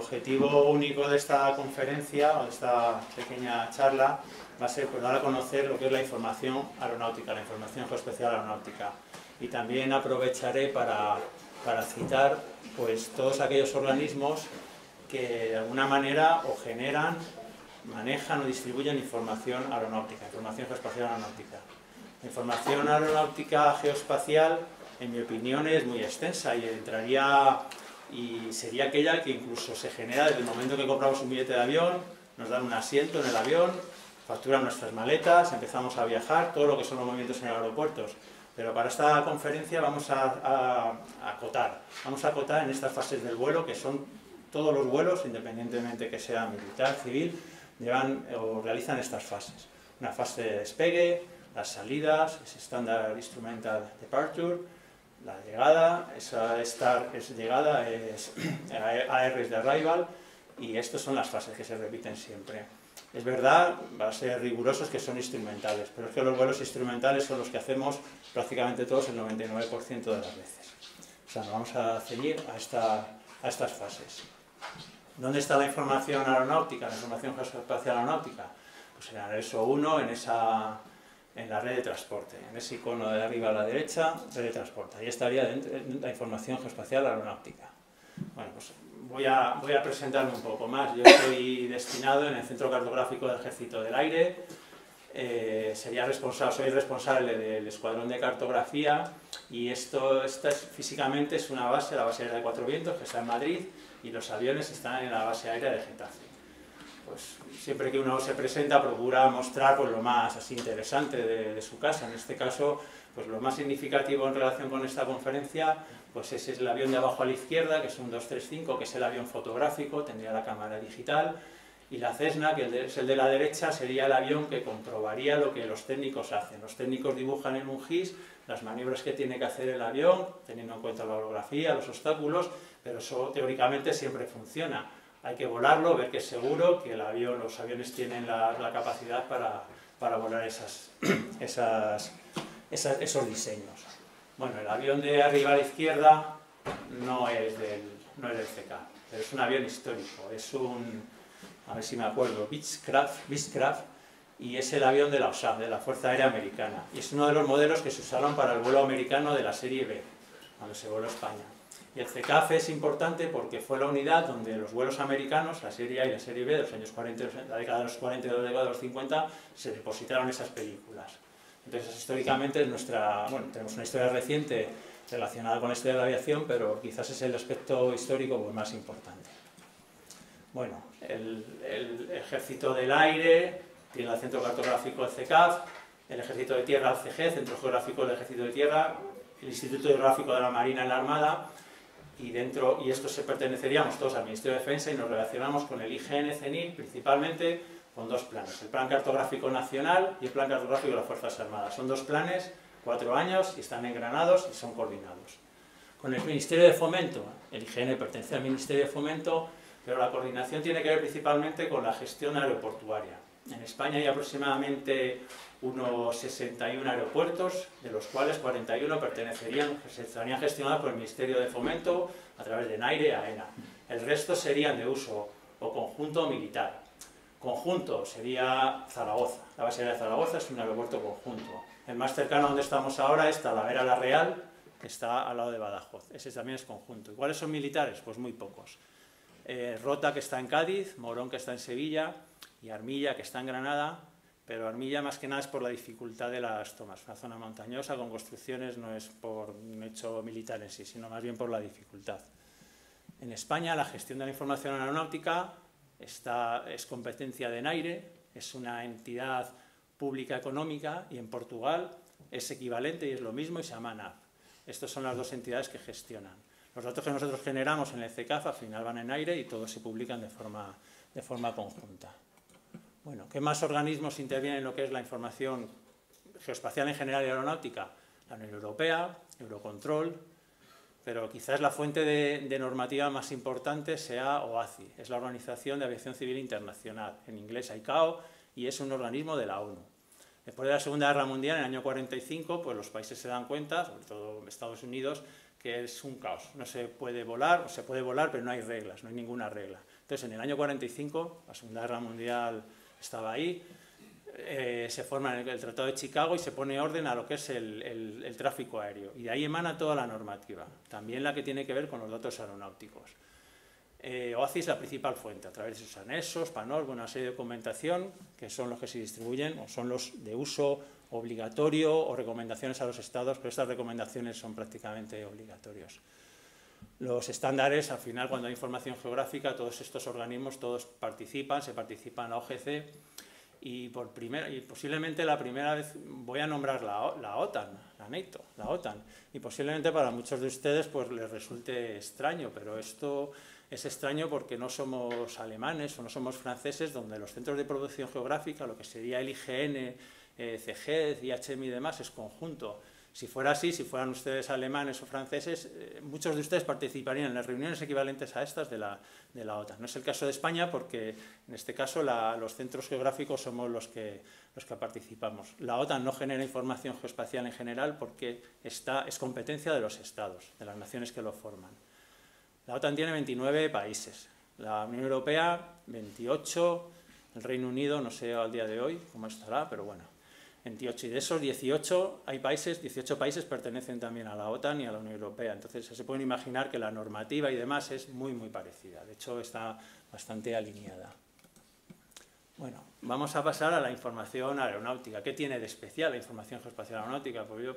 objetivo único de esta conferencia o de esta pequeña charla va a ser pues, dar a conocer lo que es la información aeronáutica, la información geoespacial aeronáutica. Y también aprovecharé para citar pues, todos aquellos organismos que de alguna manera o generan, manejan o distribuyen información aeronáutica, información geoespacial aeronáutica. La información aeronáutica geoespacial, en mi opinión, es muy extensa y entraría y sería aquella que incluso se genera desde el momento que compramos un billete de avión, nos dan un asiento en el avión, facturan nuestras maletas, empezamos a viajar, todo lo que son los movimientos en aeropuertos. Pero para esta conferencia vamos a acotar en estas fases del vuelo, que son todos los vuelos, independientemente que sea militar, civil, llevan o realizan estas fases. Una fase de despegue, las salidas, es Standard Instrumental Departure, la llegada, esa STAR es llegada, es AR es de Arrival, y estas son las fases que se repiten siempre. Es verdad, va a ser rigurosos que son instrumentales, pero es que los vuelos instrumentales son los que hacemos prácticamente todos el 99% de las veces. O sea, nos vamos a ceñir a estas fases. ¿Dónde está la información aeronáutica, la información geoespacial aeronáutica? Pues en el anexo 1, en la red de transporte, en ese icono de arriba a la derecha, red de transporte. Ahí estaría la información geoespacial aeronáutica. Bueno, pues voy a presentarme un poco más. Yo estoy destinado en el Centro Cartográfico del Ejército del Aire. Soy responsable del Escuadrón de Cartografía y esta físicamente es una base, la base aérea de Cuatro Vientos, que está en Madrid, y los aviones están en la base aérea de Getafe. Pues siempre que uno se presenta procura mostrar pues, lo más así interesante de su casa. En este caso, pues lo más significativo en relación con esta conferencia, pues ese es el avión de abajo a la izquierda, que es un 235, que es el avión fotográfico, tendría la cámara digital, y la Cessna, que es el de la derecha, sería el avión que comprobaría lo que los técnicos hacen. Los técnicos dibujan en un GIS las maniobras que tiene que hacer el avión, teniendo en cuenta la orografía, los obstáculos, pero eso teóricamente siempre funciona. Hay que volarlo, ver que es seguro, que los aviones tienen la capacidad para volar esos diseños. Bueno, el avión de arriba a la izquierda no es del CK, pero es un avión histórico, es a ver si me acuerdo, Beechcraft, y es el avión de la OSAF, de la Fuerza Aérea Americana, y es uno de los modelos que se usaron para el vuelo americano de la serie B, cuando se voló a España. Y el CKF es importante porque fue la unidad donde los vuelos americanos, la serie A y la serie B, de los años 40, la década de los 40 y la década de los 50, se depositaron esas películas. Entonces, históricamente, tenemos una historia reciente relacionada con la historia de la aviación, pero quizás es el aspecto histórico pues, más importante. Bueno, el Ejército del Aire tiene el Centro Cartográfico del CECAF, el Ejército de Tierra, el CG, Centro Geográfico del Ejército de Tierra, el Instituto Geográfico de la Marina en la Armada, y estos perteneceríamos todos al Ministerio de Defensa y nos relacionamos con el IGN CENIL, principalmente con dos planes, el Plan Cartográfico Nacional y el Plan Cartográfico de las Fuerzas Armadas. Son dos planes, 4 años, y están engranados y son coordinados. Con el Ministerio de Fomento, el IGN pertenece al Ministerio de Fomento, pero la coordinación tiene que ver principalmente con la gestión aeroportuaria. En España hay aproximadamente unos 61 aeropuertos, de los cuales 41 estarían gestionados por el Ministerio de Fomento a través de NAIRE, AENA. El resto serían de uso o conjunto militar. Conjunto sería Zaragoza. La base aérea de Zaragoza es un aeropuerto conjunto. El más cercano donde estamos ahora es Talavera la Real, que está al lado de Badajoz. Ese también es conjunto. ¿Y cuáles son militares? Pues muy pocos. Rota, que está en Cádiz, Morón, que está en Sevilla, y Armilla, que está en Granada, pero Armilla más que nada es por la dificultad de las tomas. Una zona montañosa con construcciones, no es por un hecho militar en sí, sino más bien por la dificultad. En España la gestión de la información aeronáutica es competencia de NAIRE, es una entidad pública económica, y en Portugal es equivalente y es lo mismo y se llama NAV. Estas son las dos entidades que gestionan. Los datos que nosotros generamos en el CECAF al final van en NAIRE y todos se publican de forma conjunta. Bueno, ¿qué más organismos intervienen en lo que es la información geoespacial en general y aeronáutica? La Unión Europea, Eurocontrol, pero quizás la fuente de normativa más importante sea OACI, es la Organización de Aviación Civil Internacional, en inglés ICAO, y es un organismo de la ONU. Después de la Segunda Guerra Mundial, en el año 45, pues los países se dan cuenta, sobre todo Estados Unidos, que es un caos. No se puede volar, o se puede volar, pero no hay reglas, no hay ninguna regla. Entonces, en el año 45, la Segunda Guerra Mundial estaba ahí, se forma el Tratado de Chicago y se pone orden a lo que es el tráfico aéreo. Y de ahí emana toda la normativa, también la que tiene que ver con los datos aeronáuticos. OACI es la principal fuente, a través de sus anexos, PANOR, una serie de documentación, que son los que se distribuyen, o son los de uso obligatorio o recomendaciones a los estados, pero estas recomendaciones son prácticamente obligatorios. Los estándares, al final, cuando hay información geográfica, todos estos organismos, todos participan, se participa en la OGC, y posiblemente la primera vez voy a nombrar la OTAN, la NATO, la OTAN, y posiblemente para muchos de ustedes pues les resulte extraño, pero esto es extraño porque no somos alemanes o no somos franceses, donde los centros de producción geográfica, lo que sería el IGN, CGED, IHM y demás, es conjunto. Si fuera así, si fueran ustedes alemanes o franceses, muchos de ustedes participarían en las reuniones equivalentes a estas de la OTAN. No es el caso de España porque, en este caso, los centros geográficos somos los que participamos. La OTAN no genera información geoespacial en general porque es competencia de los estados, de las naciones que lo forman. La OTAN tiene 29 países, la Unión Europea 28, el Reino Unido no sé al día de hoy cómo estará, pero bueno, 28, y de esos 18 países pertenecen también a la OTAN y a la Unión Europea, entonces se pueden imaginar que la normativa y demás es muy parecida, de hecho está bastante alineada. Bueno, vamos a pasar a la información aeronáutica. ¿Qué tiene de especial la información geoespacial aeronáutica? Pues yo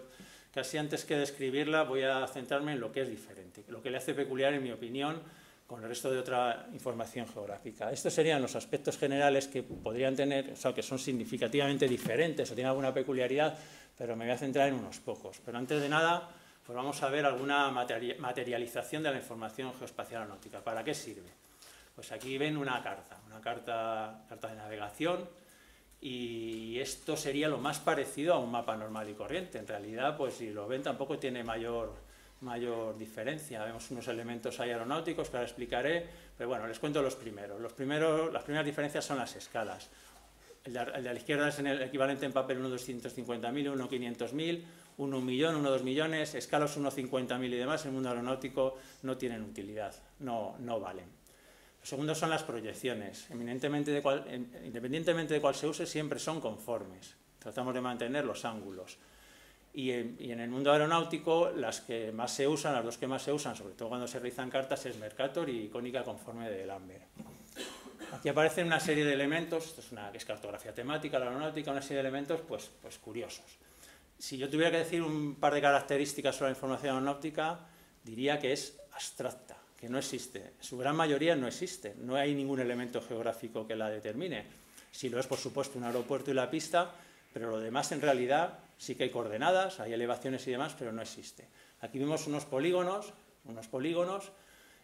casi antes que describirla voy a centrarme en lo que es diferente, lo que le hace peculiar, en mi opinión, con el resto de otra información geográfica. Estos serían los aspectos generales que podrían tener, o sea, que son significativamente diferentes o tienen alguna peculiaridad, pero me voy a centrar en unos pocos. Pero antes de nada, pues vamos a ver alguna materialización de la información geoespacial aeronáutica. ¿Para qué sirve? Pues aquí ven una carta de navegación, y esto sería lo más parecido a un mapa normal y corriente. En realidad, pues si lo ven, tampoco tiene mayor diferencia. Vemos unos elementos ahí aeronáuticos que ahora explicaré, pero bueno, les cuento los primeros. Las primeras diferencias son las escalas. El de la izquierda es el equivalente en papel 1.250.000, 1.500.000, 1.000.000, 2 millones, escalas 1.50.000 y demás, en el mundo aeronáutico no tienen utilidad, no valen. Lo segundo son las proyecciones. Independientemente de cuál se use, siempre son conformes. Tratamos de mantener los ángulos. Y en el mundo aeronáutico, las que más se usan, las dos que más se usan, sobre todo cuando se realizan cartas, es Mercator y cónica conforme de Lambert. Aquí aparecen una serie de elementos, esto es cartografía temática, la aeronáutica, una serie de elementos pues curiosos. Si yo tuviera que decir un par de características sobre la información aeronáutica, diría que es abstracta, que no existe. En su gran mayoría no existe, no hay ningún elemento geográfico que la determine. Si lo es, por supuesto, un aeropuerto y la pista, pero lo demás en realidad sí que hay coordenadas, hay elevaciones y demás, pero no existe. Aquí vemos unos polígonos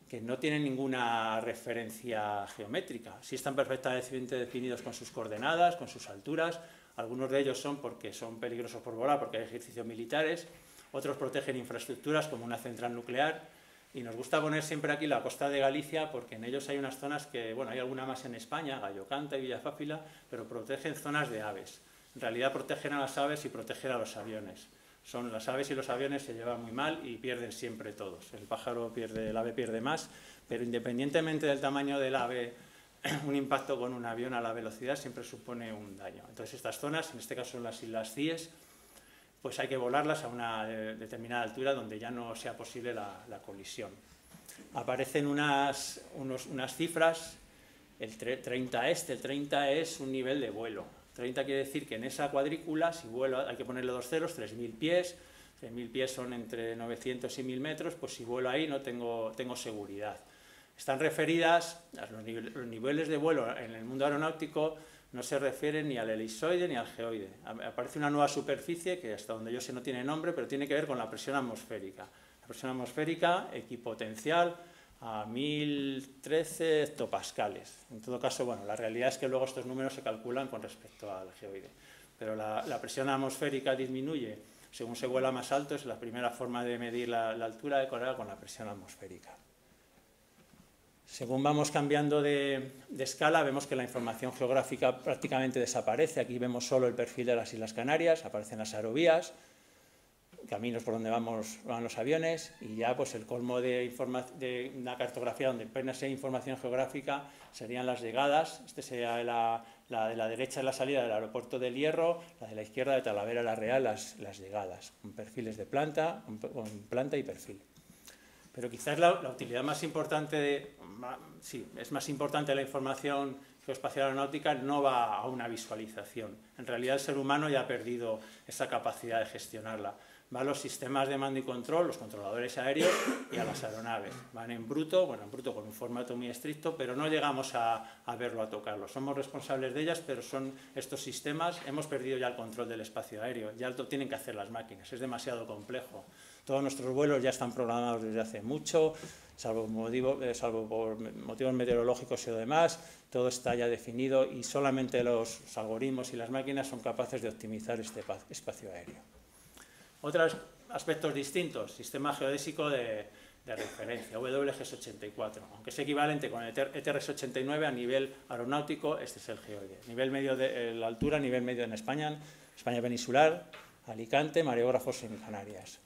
que no tienen ninguna referencia geométrica. Sí están perfectamente definidos con sus coordenadas, con sus alturas. Algunos de ellos son porque son peligrosos por volar, porque hay ejercicios militares. Otros protegen infraestructuras como una central nuclear. Y nos gusta poner siempre aquí la costa de Galicia porque en ellos hay unas zonas que, bueno, hay alguna más en España, Gallocanta y Villafáfila, pero protegen zonas de aves. En realidad protegen a las aves y protegen a los aviones. Las aves y los aviones se llevan muy mal y pierden siempre todos. El ave pierde más, pero independientemente del tamaño del ave, un impacto con un avión a la velocidad siempre supone un daño. Entonces estas zonas, en este caso son las Islas Cíes, pues hay que volarlas a una determinada altura donde ya no sea posible la colisión. Aparecen unas cifras, el 30 es un nivel de vuelo. 30 quiere decir que en esa cuadrícula, si vuelo, hay que ponerle dos ceros, 3.000 pies, 3.000 pies son entre 900 y 1.000 metros, pues si vuelo ahí no tengo seguridad. Están referidas, los niveles de vuelo en el mundo aeronáutico no se refieren ni al elipsoide ni al geoide. Aparece una nueva superficie que hasta donde yo sé no tiene nombre, pero tiene que ver con la presión atmosférica. La presión atmosférica equipotencial a 1013 hectopascales. En todo caso, bueno, la realidad es que luego estos números se calculan con respecto al geoide. Pero la presión atmosférica disminuye según se vuela más alto, es la primera forma de medir la altura de Corea con la presión atmosférica. Según vamos cambiando de escala, vemos que la información geográfica prácticamente desaparece. Aquí vemos solo el perfil de las Islas Canarias, aparecen las aerovías. caminos por donde van los aviones, y ya pues el colmo de una cartografía donde apenas hay información geográfica serían las llegadas. Este sería la de la derecha es la salida del aeropuerto del Hierro, la de la izquierda de Talavera la Real, las llegadas, con perfiles de planta, con planta y perfil. Pero quizás la utilidad más importante, es más importante la información geoespacial aeronáutica, no va a una visualización. En realidad el ser humano ya ha perdido esa capacidad de gestionarla. Va a los sistemas de mando y control, los controladores aéreos y a las aeronaves. Van en bruto, bueno, en bruto con un formato muy estricto, pero no llegamos a verlo, a tocarlo. Somos responsables de ellas, pero son estos sistemas, hemos perdido ya el control del espacio aéreo, ya lo tienen que hacer las máquinas, es demasiado complejo. Todos nuestros vuelos ya están programados desde hace mucho, salvo por motivos meteorológicos y lo demás, todo está ya definido y solamente los algoritmos y las máquinas son capaces de optimizar este espacio aéreo. Otros aspectos distintos, sistema geodésico de referencia, WGS84, aunque es equivalente con el ETRS89 a nivel aeronáutico, este es el geoide. Nivel medio de la altura, nivel medio en España peninsular, Alicante, mareógrafos en Canarias.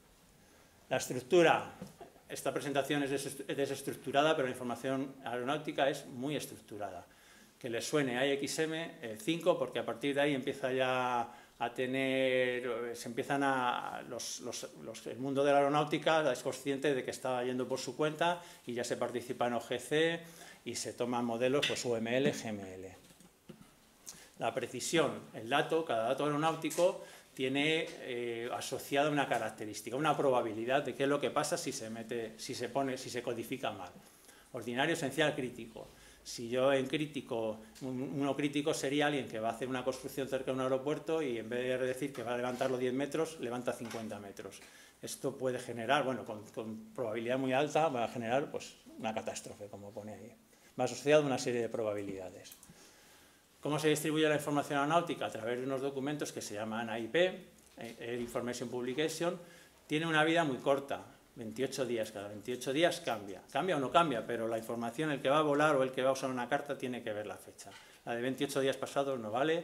La estructura, esta presentación es desestructurada, pero la información aeronáutica es muy estructurada. Que les suene AXM 5, porque a partir de ahí empieza ya a tener, el mundo de la aeronáutica es consciente de que está yendo por su cuenta y ya se participa en OGC y se toman modelos pues UML, GML. La precisión, el dato, cada dato aeronáutico tiene asociada una característica, una probabilidad de qué es lo que pasa si se codifica mal. Ordinario, esencial, crítico. Si yo en crítico, uno crítico sería alguien que va a hacer una construcción cerca de un aeropuerto y en vez de decir que va a levantarlo 10 metros, levanta 50 metros. Esto puede generar, bueno, con probabilidad muy alta, va a generar pues, una catástrofe, como pone ahí. Va asociado a una serie de probabilidades. ¿Cómo se distribuye la información aeronáutica? A través de unos documentos que se llaman AIP, Air Information Publication. Tiene una vida muy corta, 28 días. Cada 28 días cambia. Cambia o no cambia, pero la información, el que va a volar o el que va a usar una carta, tiene que ver la fecha. La de 28 días pasados no vale.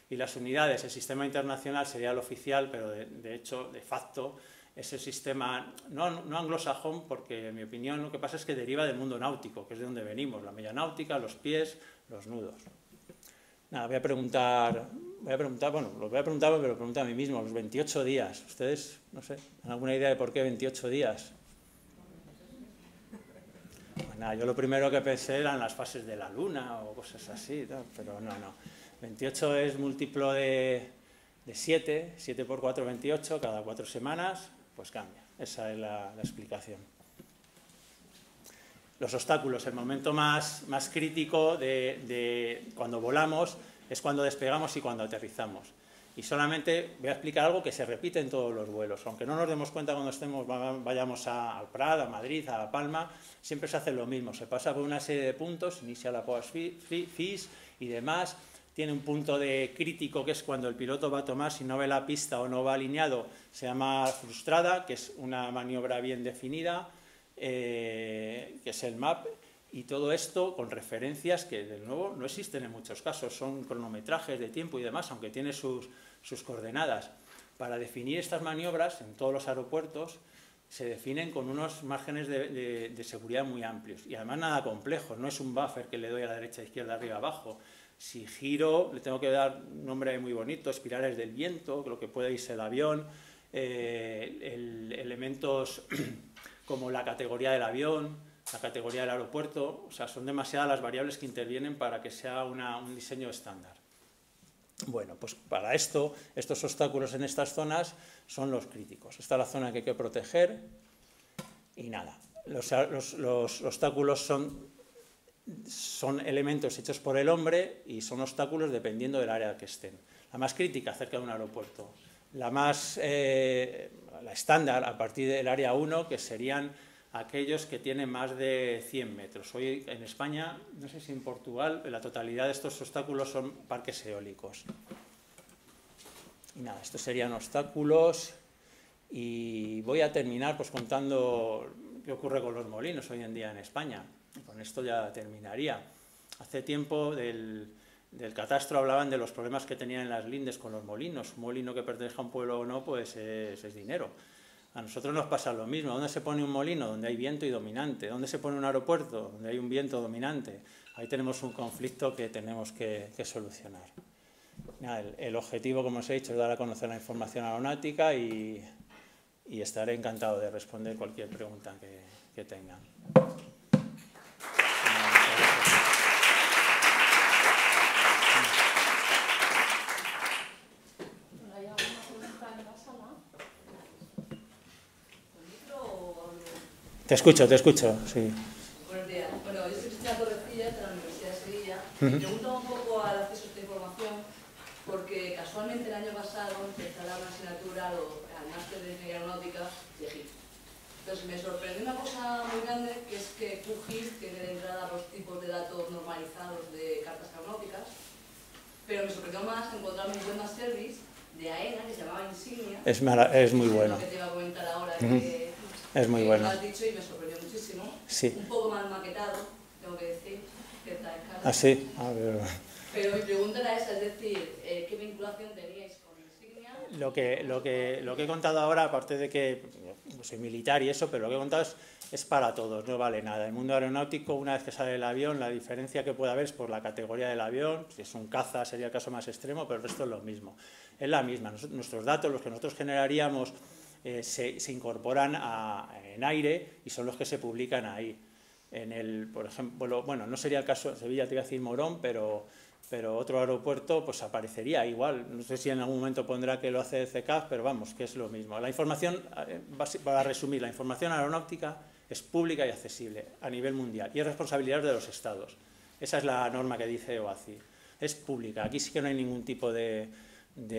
Y las unidades, el sistema internacional sería el oficial, pero de hecho, de facto, es el sistema, no anglosajón, porque en mi opinión lo que pasa es que deriva del mundo náutico, que es de donde venimos, la media náutica, los pies, los nudos. Nada, voy a preguntar, bueno, lo voy a preguntar porque lo pregunto a mí mismo, los 28 días. ¿Ustedes, no sé, tienen alguna idea de por qué 28 días? Pues nada, yo lo primero que pensé eran las fases de la luna o cosas así, ¿no? Pero no. 28 es múltiplo de 7, 7 por 4, 28, cada 4 semanas, pues cambia. Esa es la explicación. Los obstáculos, el momento más crítico de cuando volamos es cuando despegamos y cuando aterrizamos. Y solamente voy a explicar algo que se repite en todos los vuelos. Aunque no nos demos cuenta cuando vayamos al Prat, a Madrid, a La Palma, siempre se hace lo mismo. Se pasa por una serie de puntos, inicia la post-FIS y demás. Tiene un punto de crítico que es cuando el piloto va a tomar, si no ve la pista o no va alineado, se llama frustrada, que es una maniobra bien definida. Que es el MAP, y todo esto con referencias que de nuevo no existen en muchos casos, son cronometrajes de tiempo y demás, aunque tiene sus coordenadas. Para definir estas maniobras en todos los aeropuertos se definen con unos márgenes de seguridad muy amplios y además nada complejos, no es un buffer que le doy a la derecha, izquierda, arriba, abajo. Si giro le tengo que dar un nombre muy bonito, espirales del viento, lo que puede irse el avión, elementos como la categoría del avión, la categoría del aeropuerto, o sea, son demasiadas las variables que intervienen para que sea un diseño estándar. Bueno, pues para esto, estos obstáculos en estas zonas son los críticos. Esta es la zona que hay que proteger y nada. Los obstáculos son elementos hechos por el hombre y son obstáculos dependiendo del área que estén. La más crítica cerca de un aeropuerto. La estándar a partir del área 1, que serían aquellos que tienen más de 100 metros. Hoy en España, no sé si en Portugal, la totalidad de estos obstáculos son parques eólicos. Y nada, estos serían obstáculos y voy a terminar pues contando qué ocurre con los molinos hoy en día en España. Con esto ya terminaría. Hace tiempo del catastro hablaban de los problemas que tenían en las lindes con los molinos. Un molino que pertenezca a un pueblo o no, pues es dinero. A nosotros nos pasa lo mismo. ¿Dónde se pone un molino? Donde hay viento y dominante. ¿Dónde se pone un aeropuerto? Donde hay un viento dominante. Ahí tenemos un conflicto que tenemos que solucionar. El objetivo, como os he dicho, es dar a conocer la información aeronáutica y estaré encantado de responder cualquier pregunta que tengan. ¿Hay alguna pregunta en la sala? ¿Con micro o hablo? Te escucho, sí. Buenos días. Bueno, yo soy Cristina Torrecillas de la Universidad de Sevilla. Me pregunto un poco al acceso a esta información porque casualmente el año pasado empecé a dar una asignatura al máster de Ingeniería Aeronáutica de Egipto. Entonces me sorprendió una cosa muy grande, que es que QGIS tiene de entrada los tipos de datos normalizados de cartas aeronáuticas, pero me sorprendió más encontrarme un web service de AENA que se llamaba Insignia. Es muy bueno. Lo que te iba a comentar ahora es muy bueno. Lo has dicho y me sorprendió muchísimo. Sí. Un poco mal maquetado, tengo que decir, cierta escala. ¿Ah, sí? A ver. Pero mi pregunta era esa, es decir, ¿qué vinculación teníais con Insignia? Lo que he contado ahora, aparte de que soy militar y eso, pero lo que he contado es para todos, no vale nada. El mundo aeronáutico, una vez que sale el avión, la diferencia que puede haber es por la categoría del avión. Si es un caza sería el caso más extremo, pero el resto es lo mismo. Es la misma. Nuestros datos, los que nosotros generaríamos, se incorporan en aire y son los que se publican ahí. Por ejemplo, bueno, no sería el caso de Sevilla, te iba a decir Morón, pero otro aeropuerto pues aparecería igual. No sé si en algún momento pondrá que lo hace el CECAF, pero vamos, que es lo mismo. La información, para resumir, la información aeronáutica es pública y accesible a nivel mundial y es responsabilidad de los Estados. Esa es la norma que dice OACI. Es pública. Aquí sí que no hay ningún tipo de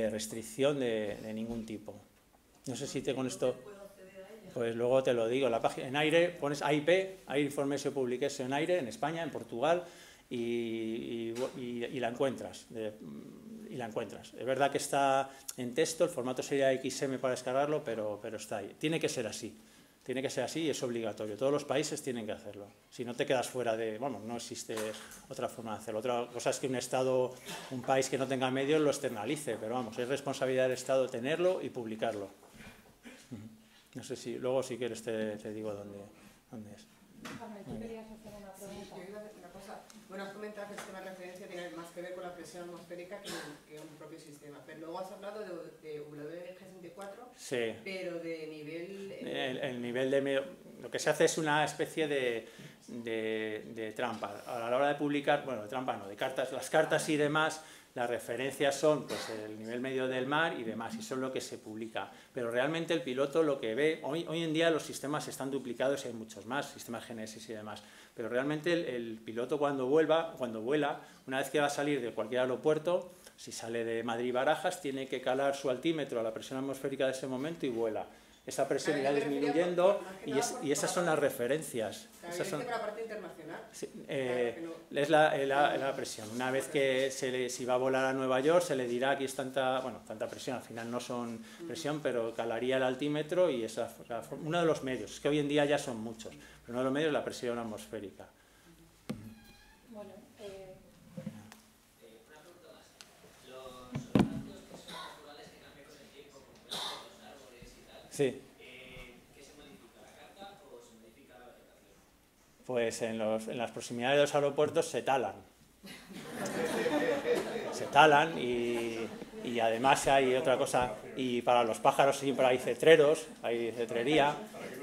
restricción de ningún tipo. No sé si con esto... Pues luego te lo digo. La página, en aire pones AIP, Air Information Publication en aire, en España, en Portugal, y la encuentras. Es verdad que está en texto, el formato sería XM para descargarlo, pero está ahí. Tiene que ser así. Tiene que ser así y es obligatorio. Todos los países tienen que hacerlo. Si no te quedas fuera de... Vamos, no existe otra forma de hacerlo. Otra cosa es que un país que no tenga medios lo externalice, pero vamos, es responsabilidad del Estado tenerlo y publicarlo. No sé si... Luego, si quieres, te digo dónde es. ¿Tú querías hacer una pregunta? Sí, yo iba a decir una cosa. Bueno, has comentado que el sistema de referencia tiene más que ver con la presión atmosférica que un propio sistema. Pero luego has hablado de WG64, sí. Pero de nivel... El nivel de... Lo que se hace es una especie de trampa. A la hora de publicar, bueno, de trampa no, de cartas, las cartas y demás, las referencias son pues, el nivel medio del mar y demás, y son lo que se publica. Pero realmente el piloto lo que ve... Hoy en día los sistemas están duplicados y hay muchos más, sistemas Génesis y demás. Pero realmente el piloto cuando vuela, una vez que va a salir de cualquier aeropuerto, si sale de Madrid-Barajas, tiene que calar su altímetro a la presión atmosférica de ese momento y vuela. Esa presión irá disminuyendo y esas son las referencias. Esas son, por la parte internacional. Sí, es la presión. Una vez que si va a volar a Nueva York, se le dirá aquí es tanta presión. Al final no son presión, pero calaría el altímetro y es uno de los medios. Es que hoy en día ya son muchos, pero uno de los medios es la presión atmosférica. Bueno, una pregunta más. Los datos que son naturales que cambian con el tiempo, como los árboles y tal, Sí. ¿qué se modifica? ¿La carta o se modifica la vegetación? Pues en las proximidades de los aeropuertos se talan. Se talan y además hay otra cosa, y para los pájaros siempre hay cetreros, hay cetrería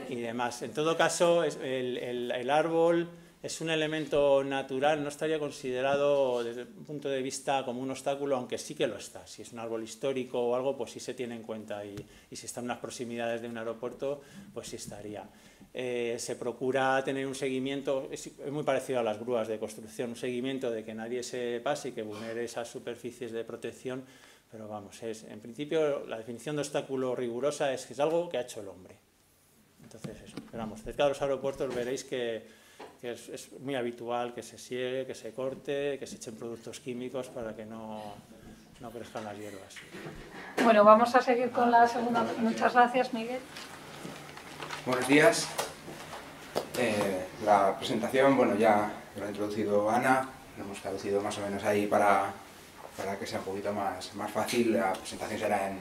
y demás. En todo caso, el árbol es un elemento natural, no estaría considerado desde un punto de vista como un obstáculo, aunque sí que lo está. Si es un árbol histórico o algo, pues sí se tiene en cuenta y si está en unas proximidades de un aeropuerto, pues sí estaría. Se procura tener un seguimiento, es muy parecido a las grúas de construcción, un seguimiento de que nadie se pase y que vulnere esas superficies de protección, pero vamos, en principio la definición de obstáculo rigurosa es que es algo que ha hecho el hombre. Entonces eso, pero vamos, cerca de los aeropuertos veréis que es muy habitual que se siegue, que se corte, que se echen productos químicos para que no crezcan las hierbas. bueno, vamos a seguir con la segunda. Muchas gracias, Miguel. Buenos días. La presentación, bueno, ya lo ha introducido Ana, lo hemos traducido más o menos ahí para para que sea un poquito más fácil, la presentación será en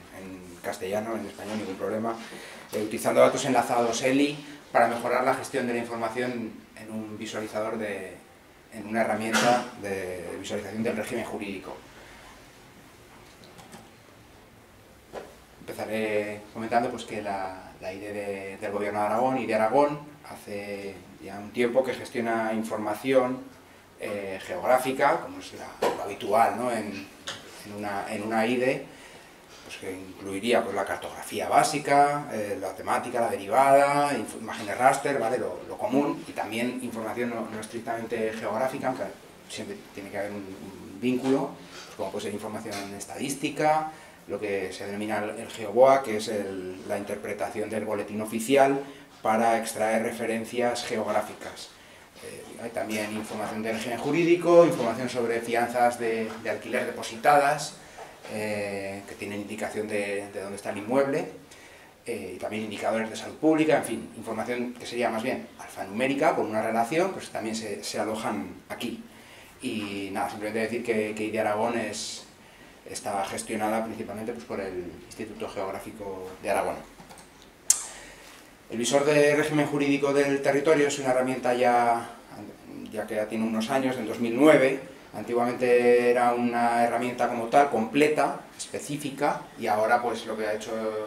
castellano, en español, ningún problema, utilizando datos enlazados ELI para mejorar la gestión de la información en un visualizador en una herramienta de visualización del régimen jurídico. Empezaré comentando pues, que la IDE del Gobierno de Aragón y de Aragón hace ya un tiempo que gestiona información geográfica, como es lo habitual, ¿no? en una IDE, pues, que incluiría pues, la cartografía básica, la temática, la derivada, imágenes raster, ¿vale? Lo común, y también información no estrictamente geográfica, aunque siempre tiene que haber un vínculo, pues, como puede ser información estadística, lo que se denomina el GeoBoa, que es la interpretación del boletín oficial para extraer referencias geográficas. Hay también información de régimen jurídico, información sobre fianzas de alquiler depositadas, que tienen indicación de dónde está el inmueble, y también indicadores de salud pública, en fin, información que sería más bien alfanumérica, con una relación, pues también se alojan aquí. Y nada, simplemente decir que IDE Aragón está gestionada principalmente pues, por el Instituto Geográfico de Aragón. El visor de régimen jurídico del territorio es una herramienta ya que ya tiene unos años, en 2009. Antiguamente era una herramienta como tal, completa, específica, y ahora pues lo que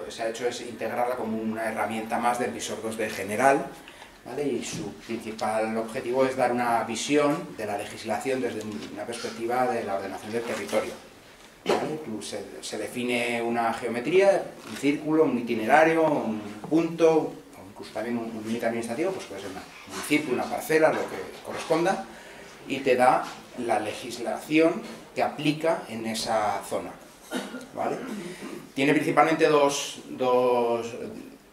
se ha hecho es integrarla como una herramienta más del visor 2D general, ¿vale? Y su principal objetivo es dar una visión de la legislación desde una perspectiva de la ordenación del territorio. ¿Vale? Se define una geometría, un círculo, un itinerario, un punto, o incluso también un límite administrativo, pues puede ser un círculo, una parcela, lo que corresponda, y te da la legislación que aplica en esa zona. ¿Vale? Tiene principalmente dos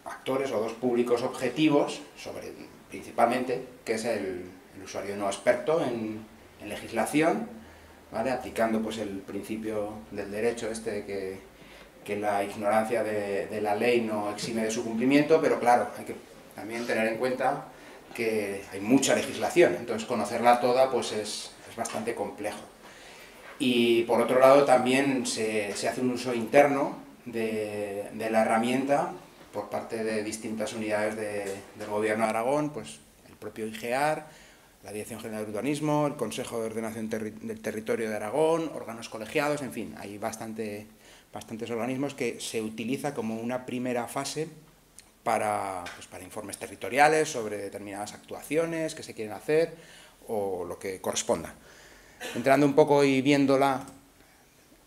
actores o dos públicos objetivos, principalmente, que es el usuario no experto en legislación, ¿vale? Aplicando pues, el principio del derecho que la ignorancia de la ley no exime de su cumplimiento, pero claro, hay que también tener en cuenta que hay mucha legislación, entonces conocerla toda pues, es bastante complejo. Y por otro lado también se hace un uso interno de la herramienta por parte de distintas unidades del Gobierno de Aragón, pues el propio IGEAR, la Dirección General de Urbanismo, el Consejo de Ordenación del Territorio de Aragón, órganos colegiados, en fin, hay bastantes organismos que se utiliza como una primera fase para informes territoriales sobre determinadas actuaciones que se quieren hacer o lo que corresponda. Entrando un poco y viéndola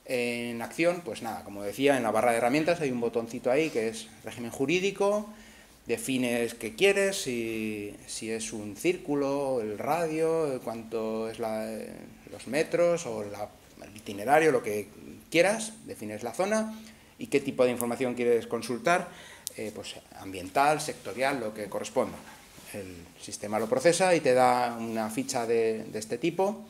en acción, pues nada, como decía, en la barra de herramientas hay un botoncito ahí que es régimen jurídico. Defines qué quieres, si es un círculo, el radio, cuánto es los metros o el itinerario, lo que quieras, defines la zona y qué tipo de información quieres consultar, pues ambiental, sectorial, lo que corresponda. El sistema lo procesa y te da una ficha de este tipo.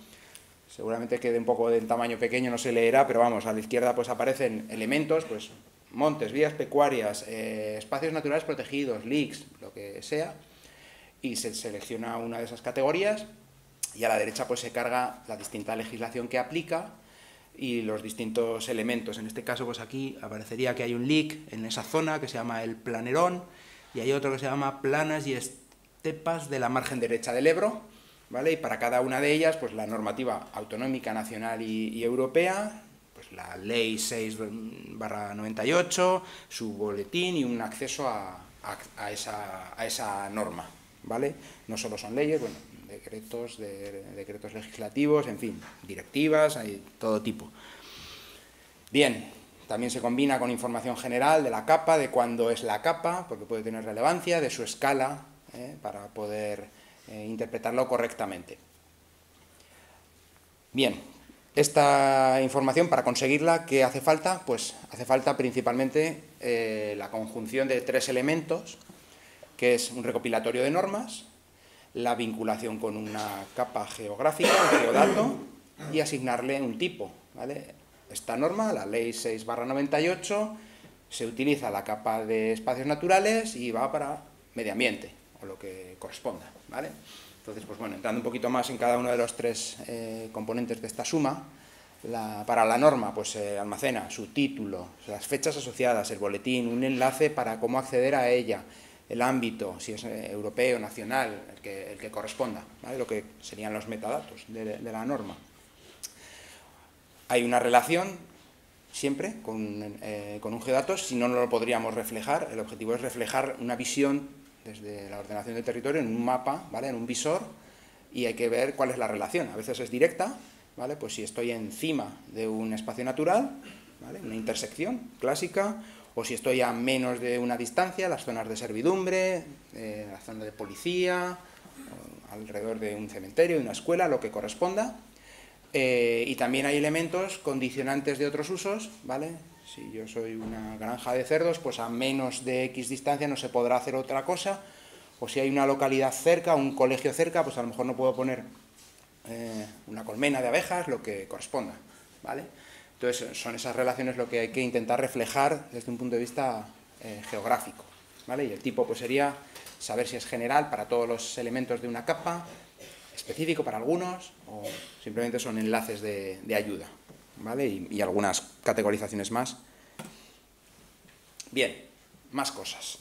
Seguramente quede un poco del tamaño pequeño, no se leerá, pero vamos, a la izquierda pues aparecen elementos, pues montes, vías pecuarias, espacios naturales protegidos, LICs, lo que sea, y se selecciona una de esas categorías y a la derecha pues se carga la distinta legislación que aplica y los distintos elementos. En este caso pues aquí aparecería que hay un LIC en esa zona que se llama el Planerón y hay otro que se llama Planas y Estepas de la margen derecha del Ebro, ¿vale? Y para cada una de ellas pues la normativa autonómica, nacional y europea, pues la ley 6/98, su boletín y un acceso a esa norma, ¿vale? No solo son leyes, bueno, decretos legislativos, en fin, directivas, hay todo tipo. Bien, también se combina con información general de la capa, de cuándo es la capa, porque puede tener relevancia, de su escala, para poder interpretarlo correctamente. Bien, esta información, para conseguirla, ¿qué hace falta? Pues hace falta principalmente la conjunción de tres elementos, que es un recopilatorio de normas, la vinculación con una capa geográfica, un geodato, y asignarle un tipo, ¿vale? Esta norma, la ley 6/98, se utiliza la capa de espacios naturales y va para medio ambiente, o lo que corresponda, ¿vale? Entonces, pues bueno, entrando un poquito más en cada uno de los tres componentes de esta suma, para la norma, pues se almacena su título, las fechas asociadas, el boletín, un enlace para cómo acceder a ella, el ámbito, si es europeo, nacional, el que corresponda, ¿vale? Lo que serían los metadatos de la norma. Hay una relación siempre con un geodatos, si no, no lo podríamos reflejar. El objetivo es reflejar una visión desde la ordenación del territorio en un mapa, ¿vale? En un visor, y hay que ver cuál es la relación. A veces es directa, ¿vale? Pues si estoy encima de un espacio natural, ¿vale? Una intersección clásica, o si estoy a menos de una distancia, las zonas de servidumbre, la zona de policía, alrededor de un cementerio, una escuela, lo que corresponda. Y también hay elementos condicionantes de otros usos, ¿vale? Si yo soy una granja de cerdos, pues a menos de X distancia no se podrá hacer otra cosa, o si hay una localidad cerca, un colegio cerca, pues a lo mejor no puedo poner una colmena de abejas, lo que corresponda, ¿vale? Entonces son esas relaciones lo que hay que intentar reflejar desde un punto de vista geográfico, ¿vale? Y el tipo pues sería saber si es general para todos los elementos de una capa, específico para algunos, o simplemente son enlaces de ayuda, ¿vale? Y algunas categorizaciones más. Bien, más cosas.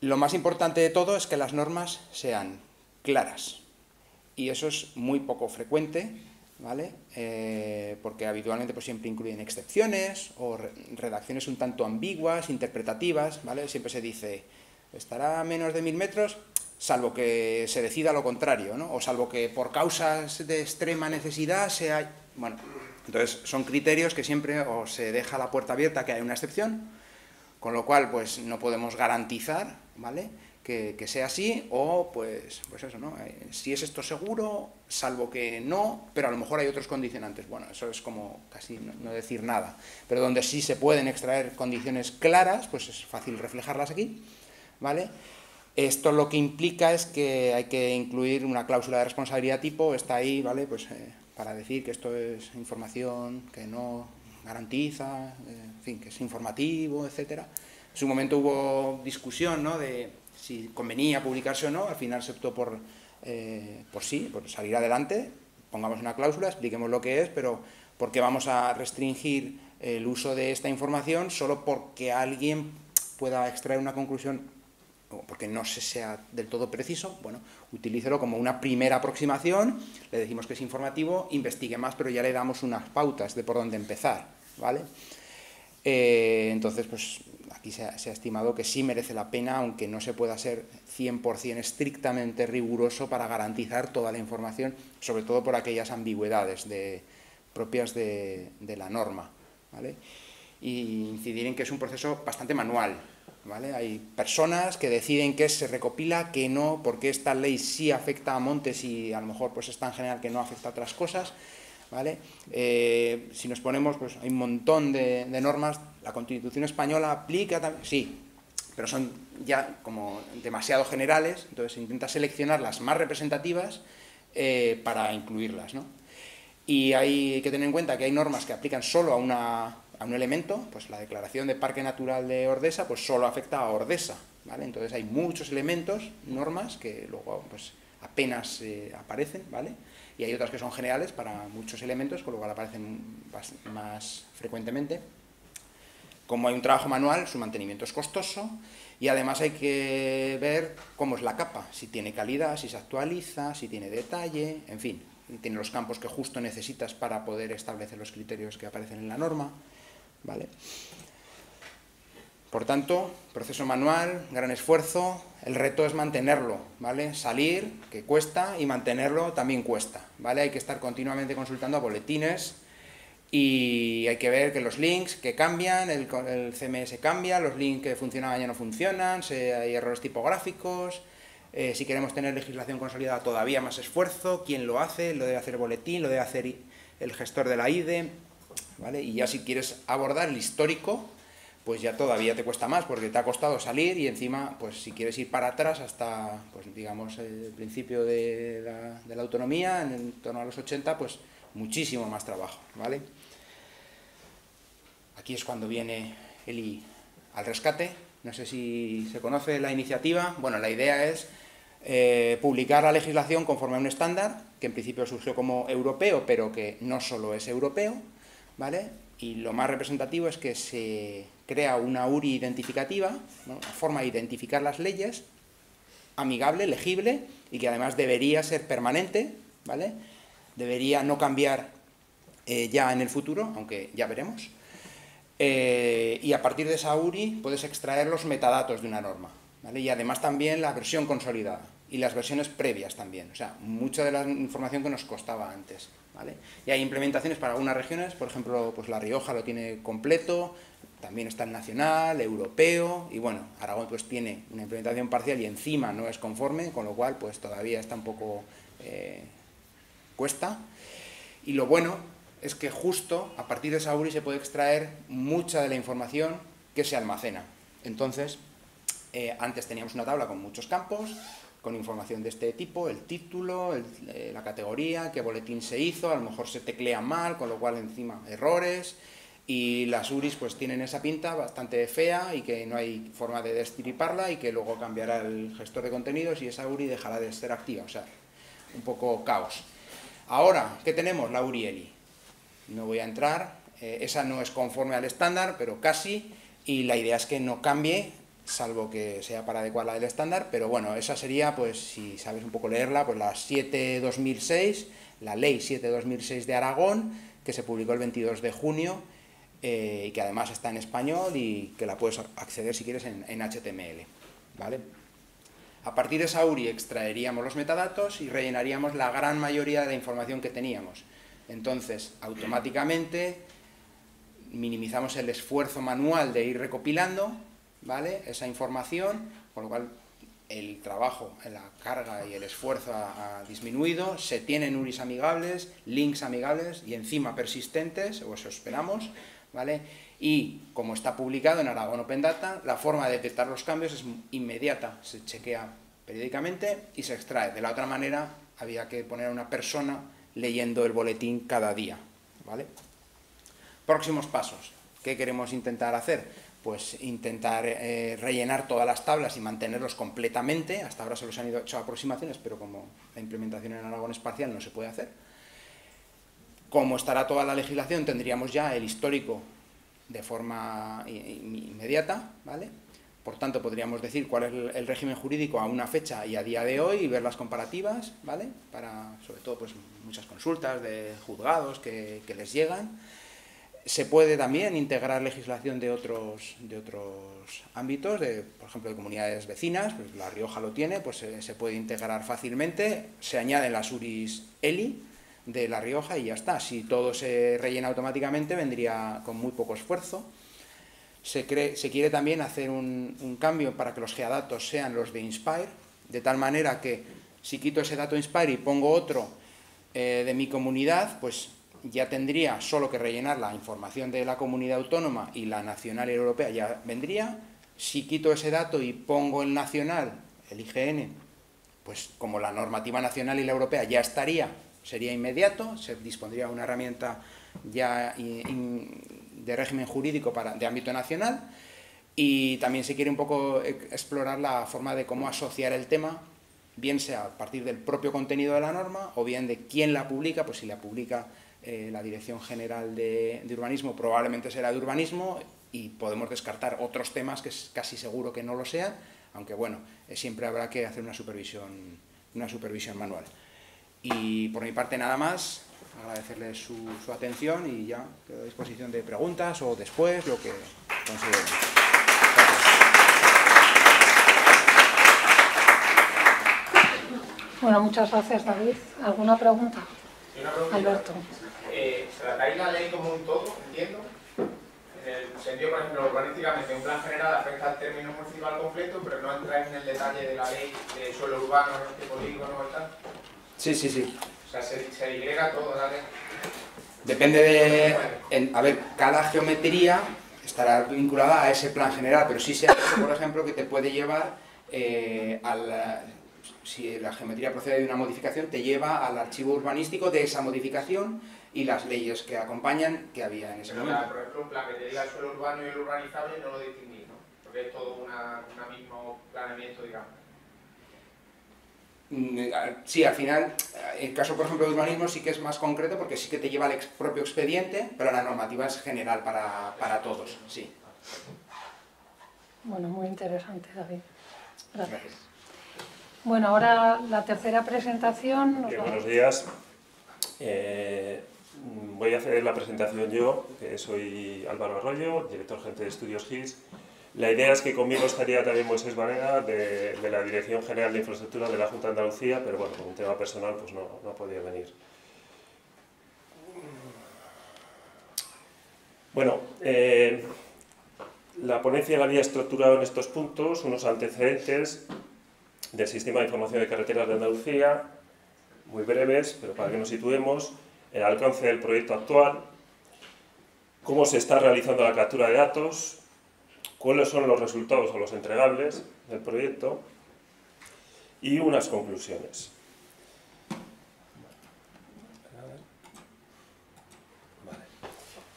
Lo más importante de todo es que las normas sean claras, y eso es muy poco frecuente, ¿vale? Porque habitualmente pues siempre incluyen excepciones o redacciones un tanto ambiguas, interpretativas, ¿vale? Siempre se dice, estará a menos de 1000 metros, salvo que se decida lo contrario, ¿no? O salvo que por causas de extrema necesidad sea... Bueno, entonces son criterios que siempre o se deja la puerta abierta que hay una excepción, con lo cual pues no podemos garantizar, ¿vale?, que sea así, o pues eso, ¿no? Si es esto seguro, salvo que no, pero a lo mejor hay otros condicionantes. Bueno, eso es como casi no decir nada, pero donde sí se pueden extraer condiciones claras, pues es fácil reflejarlas aquí, ¿vale? Esto lo que implica es que hay que incluir una cláusula de responsabilidad tipo, está ahí, ¿vale?, pues para decir que esto es información que no garantiza, en fin, que es informativo, etcétera. En su momento hubo discusión, ¿no?, de si convenía publicarse o no. Al final se optó por salir adelante, pongamos una cláusula, expliquemos lo que es, pero ¿por qué vamos a restringir el uso de esta información solo porque alguien pueda extraer una conclusión, o porque no se sea del todo preciso? Bueno, utilícelo como una primera aproximación, le decimos que es informativo, investigue más, pero ya le damos unas pautas de por dónde empezar, ¿vale? Entonces, pues aquí se ha estimado que sí merece la pena, aunque no se pueda ser 100% estrictamente riguroso para garantizar toda la información, sobre todo por aquellas ambigüedades propias de la norma, ¿vale? Y incidir en que es un proceso bastante manual, ¿vale? Hay personas que deciden qué se recopila, qué no, porque esta ley sí afecta a montes y a lo mejor pues es tan general que no afecta a otras cosas, ¿vale? Si nos ponemos, pues hay un montón de normas. La Constitución española aplica también, sí, pero son ya como demasiado generales, entonces se intenta seleccionar las más representativas para incluirlas, ¿no? Y hay que tener en cuenta que hay normas que aplican solo a un elemento, pues la declaración de Parque Natural de Ordesa pues solo afecta a Ordesa, ¿vale? Entonces hay muchos elementos, normas, que luego pues apenas aparecen, ¿vale? Y hay otras que son generales para muchos elementos, con lo cual aparecen más frecuentemente. Como hay un trabajo manual, su mantenimiento es costoso, y además hay que ver cómo es la capa, si tiene calidad, si se actualiza, si tiene detalle, en fin, tiene los campos que justo necesitas para poder establecer los criterios que aparecen en la norma, ¿vale? Por tanto, proceso manual, gran esfuerzo, el reto es mantenerlo, ¿vale? Salir, que cuesta, y mantenerlo también cuesta, ¿vale? Hay que estar continuamente consultando a boletines y hay que ver que los links que cambian, el CMS cambia, los links que funcionaban ya no funcionan, hay errores tipográficos. Si queremos tener legislación consolidada, todavía más esfuerzo. ¿Quién lo hace? Lo debe hacer el boletín, lo debe hacer el gestor de la IDE, ¿vale? Y ya si quieres abordar el histórico, pues ya todavía te cuesta más, porque te ha costado salir, y encima, pues si quieres ir para atrás hasta, pues digamos, el principio de la autonomía, en torno a los 80, pues muchísimo más trabajo, ¿vale? Aquí es cuando viene Eli al rescate. No sé si se conoce la iniciativa. Bueno, la idea es publicar la legislación conforme a un estándar, que en principio surgió como europeo, pero que no solo es europeo, ¿vale? Y lo más representativo es que se crea una URI identificativa, ¿no? Una forma de identificar las leyes, amigable, legible, y que además debería ser permanente, ¿vale? Debería no cambiar ya en el futuro, aunque ya veremos. Y a partir de esa URI puedes extraer los metadatos de una norma, ¿vale? Y además también la versión consolidada y las versiones previas también, o sea, mucha de la información que nos costaba antes, ¿vale? Y hay implementaciones para algunas regiones, por ejemplo, pues La Rioja lo tiene completo, también está el nacional, europeo, y bueno, Aragón pues tiene una implementación parcial y encima no es conforme, con lo cual pues todavía está un poco cuesta. Y lo bueno es que justo a partir de esa URI se puede extraer mucha de la información que se almacena. Entonces, antes teníamos una tabla con muchos campos, con información de este tipo, el título, la categoría, qué boletín se hizo, a lo mejor se teclea mal, con lo cual encima errores, y las URIs pues tienen esa pinta bastante fea y que no hay forma de destriparla y que luego cambiará el gestor de contenidos y esa URI dejará de ser activa, o sea, un poco caos. Ahora, ¿qué tenemos? La URI ELI. No voy a entrar, esa no es conforme al estándar, pero casi, y la idea es que no cambie, salvo que sea para adecuarla del estándar, pero bueno, esa sería, pues si sabes un poco leerla, pues la 7-2006, la ley 7-2006 de Aragón, que se publicó el 22 de junio, y que además está en español y que la puedes acceder si quieres en HTML, ¿vale? A partir de esa URI extraeríamos los metadatos y rellenaríamos la gran mayoría de la información que teníamos. Entonces, automáticamente minimizamos el esfuerzo manual de ir recopilando, ¿vale? Esa información, con lo cual el trabajo, la carga y el esfuerzo ha disminuido, se tienen URIs amigables, links amigables y encima persistentes, o eso esperamos, ¿vale? Y como está publicado en Aragón Open Data, la forma de detectar los cambios es inmediata, se chequea periódicamente y se extrae. De la otra manera, había que poner a una persona leyendo el boletín cada día, ¿vale? Próximos pasos. ¿Qué queremos intentar hacer? Pues intentar rellenar todas las tablas y mantenerlos completamente. Hasta ahora solo se han hecho aproximaciones, pero como la implementación en Aragón es parcial, no se puede hacer. Como estará toda la legislación, tendríamos ya el histórico de forma inmediata, ¿vale? Por tanto, podríamos decir cuál es el régimen jurídico a una fecha y a día de hoy y ver las comparativas, ¿vale? Para, sobre todo, pues muchas consultas de juzgados que les llegan. Se puede también integrar legislación de otros ámbitos, por ejemplo, de comunidades vecinas, pues La Rioja lo tiene, pues se puede integrar fácilmente, se añaden las URIs ELI de La Rioja y ya está. Si todo se rellena automáticamente, vendría con muy poco esfuerzo. Se quiere también hacer un cambio para que los geodatos sean los de Inspire, de tal manera que si quito ese dato Inspire y pongo otro de mi comunidad, pues ya tendría solo que rellenar la información de la comunidad autónoma y la nacional y europea ya vendría. Si quito ese dato y pongo el nacional, el IGN, pues como la normativa nacional y la europea ya estaría, sería inmediato, se dispondría de una herramienta ya de régimen jurídico de ámbito nacional, y también se quiere un poco explorar la forma de cómo asociar el tema, bien sea a partir del propio contenido de la norma o bien de quién la publica. Pues si la publica la Dirección General de Urbanismo, probablemente será de urbanismo, y podemos descartar otros temas que es casi seguro que no lo sean, aunque bueno, siempre habrá que hacer una supervisión manual. Y por mi parte nada más, agradecerles su atención y ya quedo a disposición de preguntas o después, lo que consideren. Bueno, muchas gracias, David. ¿Alguna pregunta? Una pregunta. Alberto. ¿Tratáis la ley como un todo, entiendo? En el sentido, por ejemplo, urbanísticamente, un plan general afecta al término municipal completo, pero no entráis en el detalle de la ley de suelo urbano, de polígono y tal. Sí, sí, sí. O sea, se digrega todo la ley. Depende de... a ver, cada geometría estará vinculada a ese plan general, pero sí se hace, por ejemplo, que te puede llevar si la geometría procede de una modificación, te lleva al archivo urbanístico de esa modificación y las leyes que acompañan que había en ese momento. Por ejemplo, un plan que te diga el suelo urbano y el urbanizable no lo distinguís, ¿no? Porque es todo un mismo planeamiento, digamos. Sí, al final, el caso, por ejemplo, de urbanismo sí que es más concreto porque sí que te lleva el propio expediente, pero la normativa es general para todos, sí. Bueno, muy interesante, David. Gracias. Bueno, ahora la tercera presentación. Buenos días. Voy a hacer la presentación yo, que soy Álvaro Arroyo, director gerente de Estudios GIS. La idea es que conmigo estaría también Moisés Vanega, de la Dirección General de Infraestructura de la Junta de Andalucía, pero bueno, por un tema personal pues no ha podido venir. Bueno, la ponencia la había estructurado en estos puntos, unos antecedentes del Sistema de Información de Carreteras de Andalucía, muy breves, pero para que nos situemos, el alcance del proyecto actual, cómo se está realizando la captura de datos, cuáles son los resultados o los entregables del proyecto y unas conclusiones.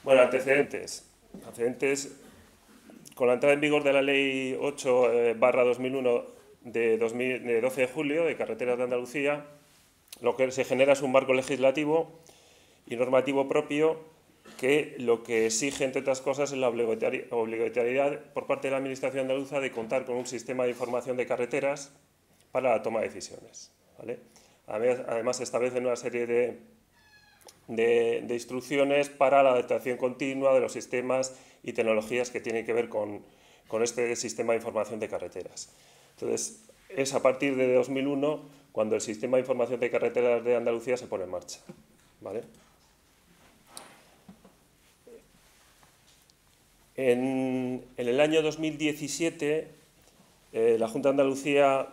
Bueno, antecedentes. Con la entrada en vigor de la Ley 8/2001 de 12 de julio de Carreteras de Andalucía, lo que se genera es un marco legislativo y normativo propio que lo que exige, entre otras cosas, es la obligatoriedad por parte de la Administración andaluza de contar con un sistema de información de carreteras para la toma de decisiones, ¿vale? Además, establece una serie de instrucciones para la adaptación continua de los sistemas y tecnologías que tienen que ver con este sistema de información de carreteras. Entonces, es a partir de 2001 cuando el sistema de información de carreteras de Andalucía se pone en marcha, ¿vale? En el año 2017, la Junta de Andalucía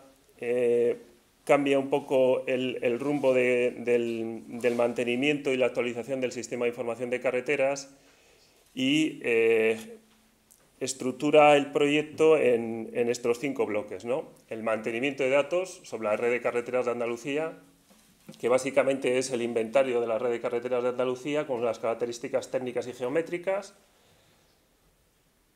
cambia un poco el rumbo del mantenimiento y la actualización del sistema de información de carreteras y estructura el proyecto en estos 5 bloques, ¿no? El mantenimiento de datos sobre la red de carreteras de Andalucía, que básicamente es el inventario de la red de carreteras de Andalucía con las características técnicas y geométricas.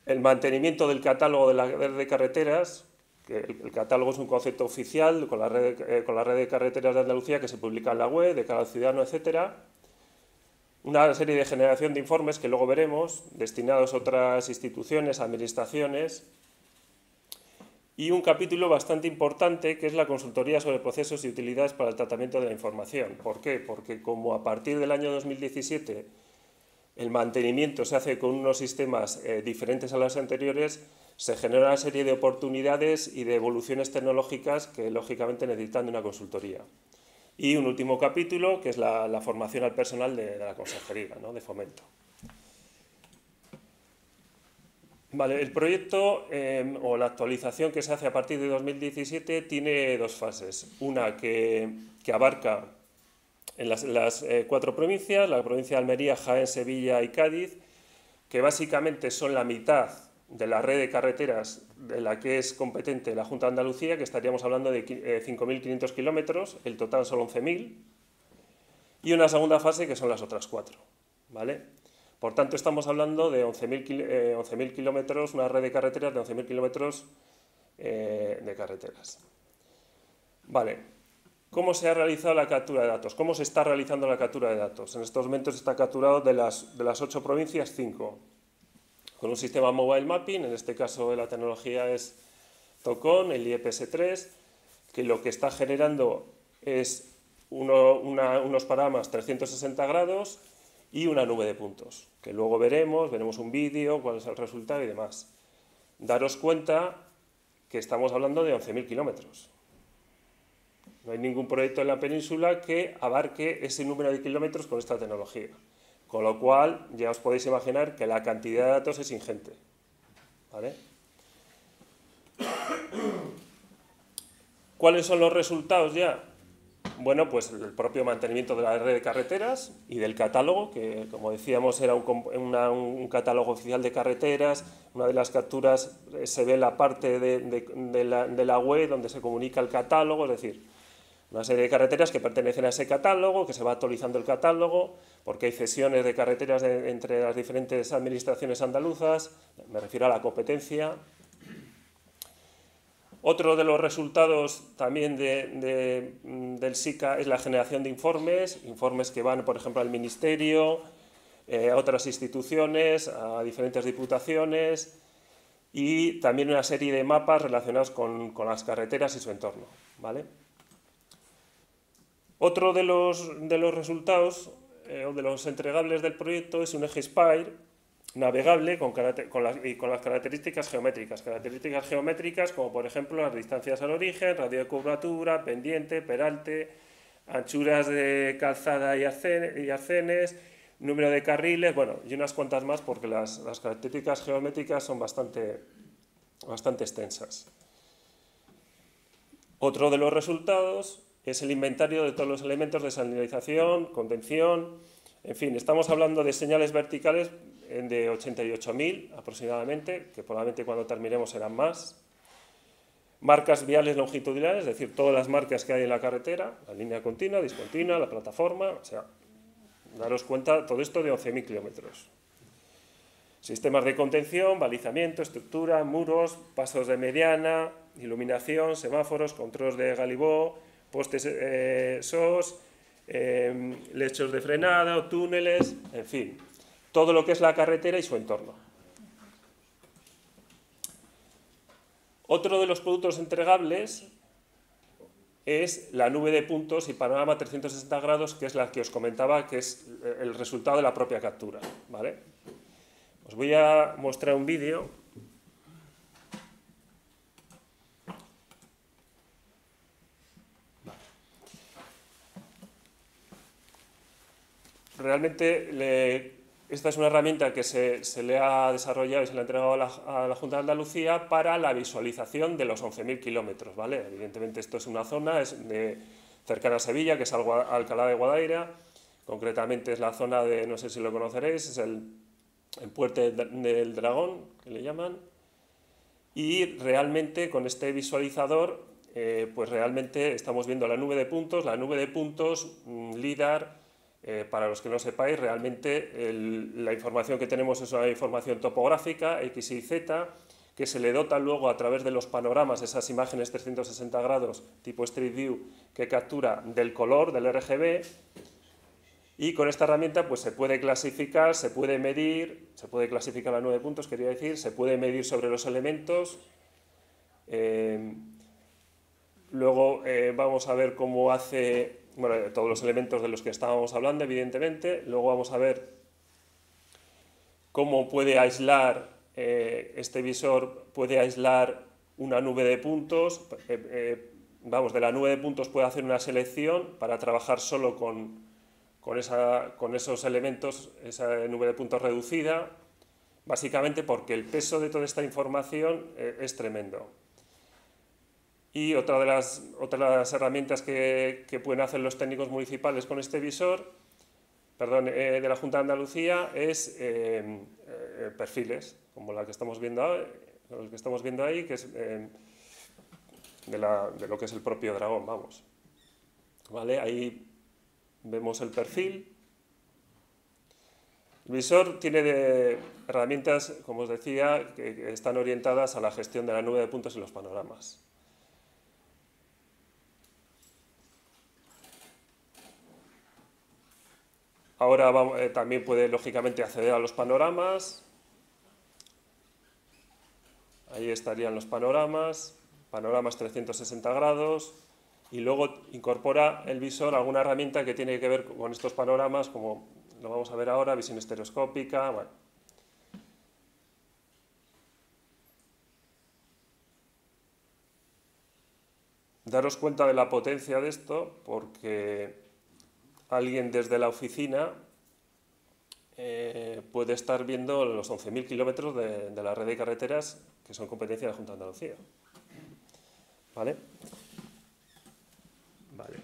El mantenimiento del catálogo de la red de carreteras, que el catálogo es un concepto oficial con la red de carreteras de Andalucía que se publica en la web de cada ciudadano, etc. Una serie de generación de informes que luego veremos, destinados a otras instituciones, administraciones. Y un capítulo bastante importante que es la consultoría sobre procesos y utilidades para el tratamiento de la información. ¿Por qué? Porque como a partir del año 2017 el mantenimiento se hace con unos sistemas diferentes a los anteriores, se genera una serie de oportunidades y de evoluciones tecnológicas que lógicamente necesitan de una consultoría. Y un último capítulo que es la formación al personal de la consejería, ¿no? De Fomento. Vale, el proyecto o la actualización que se hace a partir de 2017 tiene 2 fases. Una que abarca en las 4 provincias, la provincia de Almería, Jaén, Sevilla y Cádiz, que básicamente son la mitad de la red de carreteras de la que es competente la Junta de Andalucía, que estaríamos hablando de 5.500 kilómetros, el total son 11.000, y una segunda fase que son las otras 4, ¿vale? Por tanto, estamos hablando de 11.000 kilómetros, una red de carreteras de 11.000 kilómetros de carreteras. Vale. ¿Cómo se ha realizado la captura de datos? ¿Cómo se está realizando la captura de datos? En estos momentos está capturado de las 8 provincias, 5. Con un sistema mobile mapping, en este caso la tecnología es Tocon, el IEPS3, que lo que está generando es unos panoramas 360 grados y una nube de puntos, que luego veremos un vídeo, cuál es el resultado y demás. Daros cuenta que estamos hablando de 11.000 kilómetros. No hay ningún proyecto en la península que abarque ese número de kilómetros con esta tecnología. Con lo cual, ya os podéis imaginar que la cantidad de datos es ingente, ¿vale? ¿Cuáles son los resultados ya? Bueno, pues el propio mantenimiento de la red de carreteras y del catálogo, que como decíamos era un catálogo oficial de carreteras. Una de las capturas se ve la parte de la web donde se comunica el catálogo, es decir, una serie de carreteras que pertenecen a ese catálogo, que se va actualizando el catálogo, porque hay cesiones de carreteras entre las diferentes administraciones andaluzas, me refiero a la competencia. Otro de los resultados también del SICA es la generación de informes que van, por ejemplo, al Ministerio, a otras instituciones, a diferentes diputaciones, y también una serie de mapas relacionados con las carreteras y su entorno, ¿vale? Otro de los resultados o de los entregables del proyecto es un eje Spire navegable con las características geométricas como por ejemplo las distancias al origen, radio de curvatura, pendiente, peralte, anchuras de calzada y arcenes, número de carriles, bueno, y unas cuantas más porque las características geométricas son bastante extensas. Otro de los resultados es el inventario de todos los elementos de señalización, contención, en fin, estamos hablando de señales verticales de 88.000 aproximadamente, que probablemente cuando terminemos serán más. Marcas viales longitudinales, es decir, todas las marcas que hay en la carretera, la línea continua, discontinua, la plataforma, o sea, daros cuenta, todo esto de 11.000 kilómetros. Sistemas de contención, balizamiento, estructura, muros, pasos de mediana, iluminación, semáforos, controles de galibó, postes SOS, lechos de frenado, túneles, en fin, todo lo que es la carretera y su entorno. Otro de los productos entregables es la nube de puntos y panorama 360 grados, que es la que os comentaba, que es el resultado de la propia captura, ¿vale? Os voy a mostrar un vídeo. Realmente esta es una herramienta que se le ha desarrollado y se le ha entregado a la Junta de Andalucía para la visualización de los 11.000 kilómetros, ¿vale? Evidentemente esto es una zona cercana a Sevilla, que es Alcalá de Guadaira, concretamente es la zona de, no sé si lo conoceréis, es el Puerto del Dragón, que le llaman, y realmente con este visualizador pues realmente estamos viendo la nube de puntos, LIDAR. Para los que no sepáis, realmente la información que tenemos es una información topográfica, X y Z, que se le dota luego a través de los panoramas, esas imágenes 360 grados tipo Street View que captura del color, del RGB, y con esta herramienta pues se puede clasificar, se puede medir, se puede clasificar la nube de puntos, quería decir, se puede medir sobre los elementos. Luego vamos a ver cómo hace... Bueno, todos los elementos de los que estábamos hablando, evidentemente. Luego vamos a ver cómo puede aislar, este visor puede aislar una nube de puntos. De la nube de puntos puede hacer una selección para trabajar solo con esos elementos, esa nube de puntos reducida, básicamente porque el peso de toda esta información es tremendo. Y otra de las herramientas que pueden hacer los técnicos municipales con este visor, de la Junta de Andalucía, es perfiles, como la que estamos viendo ahí, que es de lo que es el propio dragón, vamos. ¿Vale? Ahí vemos el perfil. El visor tiene herramientas, como os decía, que están orientadas a la gestión de la nube de puntos y los panoramas. Ahora también puede, lógicamente, acceder a los panoramas. Ahí estarían los panoramas 360 grados. Y luego incorpora el visor alguna herramienta que tiene que ver con estos panoramas, como lo vamos a ver ahora, visión estereoscópica. Bueno. Daros cuenta de la potencia de esto, porque alguien desde la oficina puede estar viendo los 11.000 kilómetros de la red de carreteras que son competencia de la Junta de Andalucía. ¿Vale? Vale.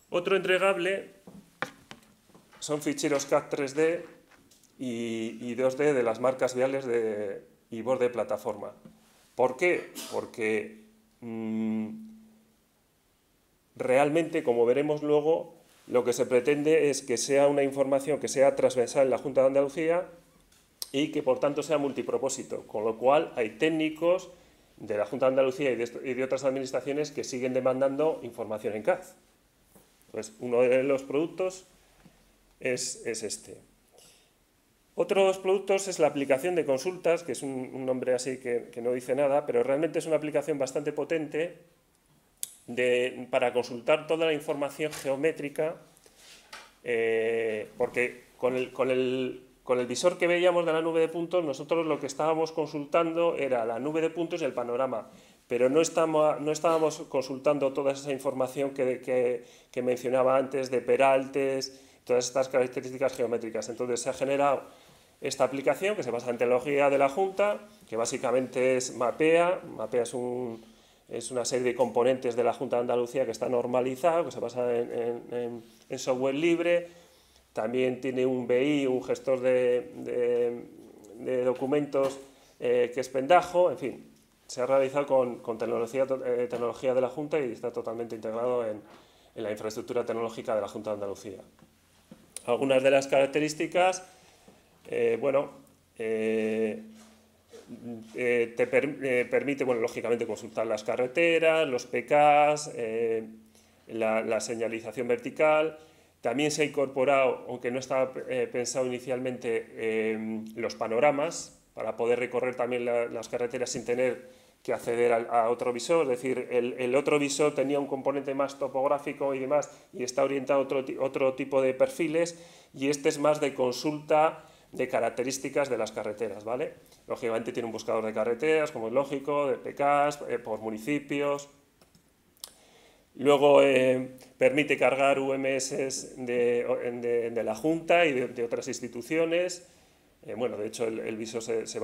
Otro entregable son ficheros CAD 3D y 2D de las marcas viales y borde de plataforma. ¿Por qué? Porque realmente, como veremos luego, lo que se pretende es que sea una información que sea transversal en la Junta de Andalucía y que por tanto sea multipropósito, con lo cual hay técnicos de la Junta de Andalucía y de otras administraciones que siguen demandando información en CAD. Pues uno de los productos es este. Otros productos es la aplicación de consultas, que es un nombre así que no dice nada, pero realmente es una aplicación bastante potente para consultar toda la información geométrica, porque con el visor que veíamos de la nube de puntos, nosotros lo que estábamos consultando era la nube de puntos y el panorama, pero no estábamos consultando toda esa información que mencionaba antes de peraltes, todas estas características geométricas. Entonces se ha generado esta aplicación que se basa en tecnología de la Junta, que básicamente es Mapea. Mapea es una serie de componentes de la Junta de Andalucía que está normalizado, que se basa en software libre. También tiene un BI, un gestor de documentos que es Pendajo. En fin, se ha realizado con tecnología de la Junta y está totalmente integrado en la infraestructura tecnológica de la Junta de Andalucía. Algunas de las características, te permite, lógicamente, consultar las carreteras, los PKs, la señalización vertical. También se ha incorporado, aunque no estaba pensado inicialmente, los panoramas para poder recorrer también las carreteras sin tener que acceder a otro visor. Es decir, el otro visor tenía un componente más topográfico y demás y está orientado a otro tipo de perfiles, y este es más de consulta de características de las carreteras, ¿vale? Lógicamente tiene un buscador de carreteras, como es lógico, de PKs, por municipios. Luego permite cargar UMS de la Junta y de otras instituciones. De hecho, el visor se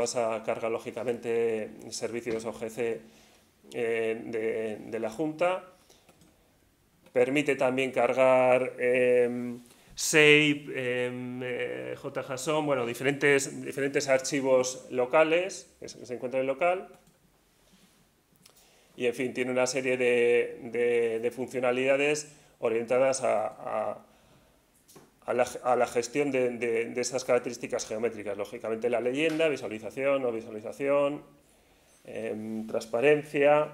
carga lógicamente en servicios OGC de la Junta. Permite también cargar SAPE, JSON, diferentes archivos locales que se encuentran en local. Y, en fin, tiene una serie de funcionalidades orientadas a la gestión de esas características geométricas. Lógicamente, la leyenda, visualización, no visualización, transparencia.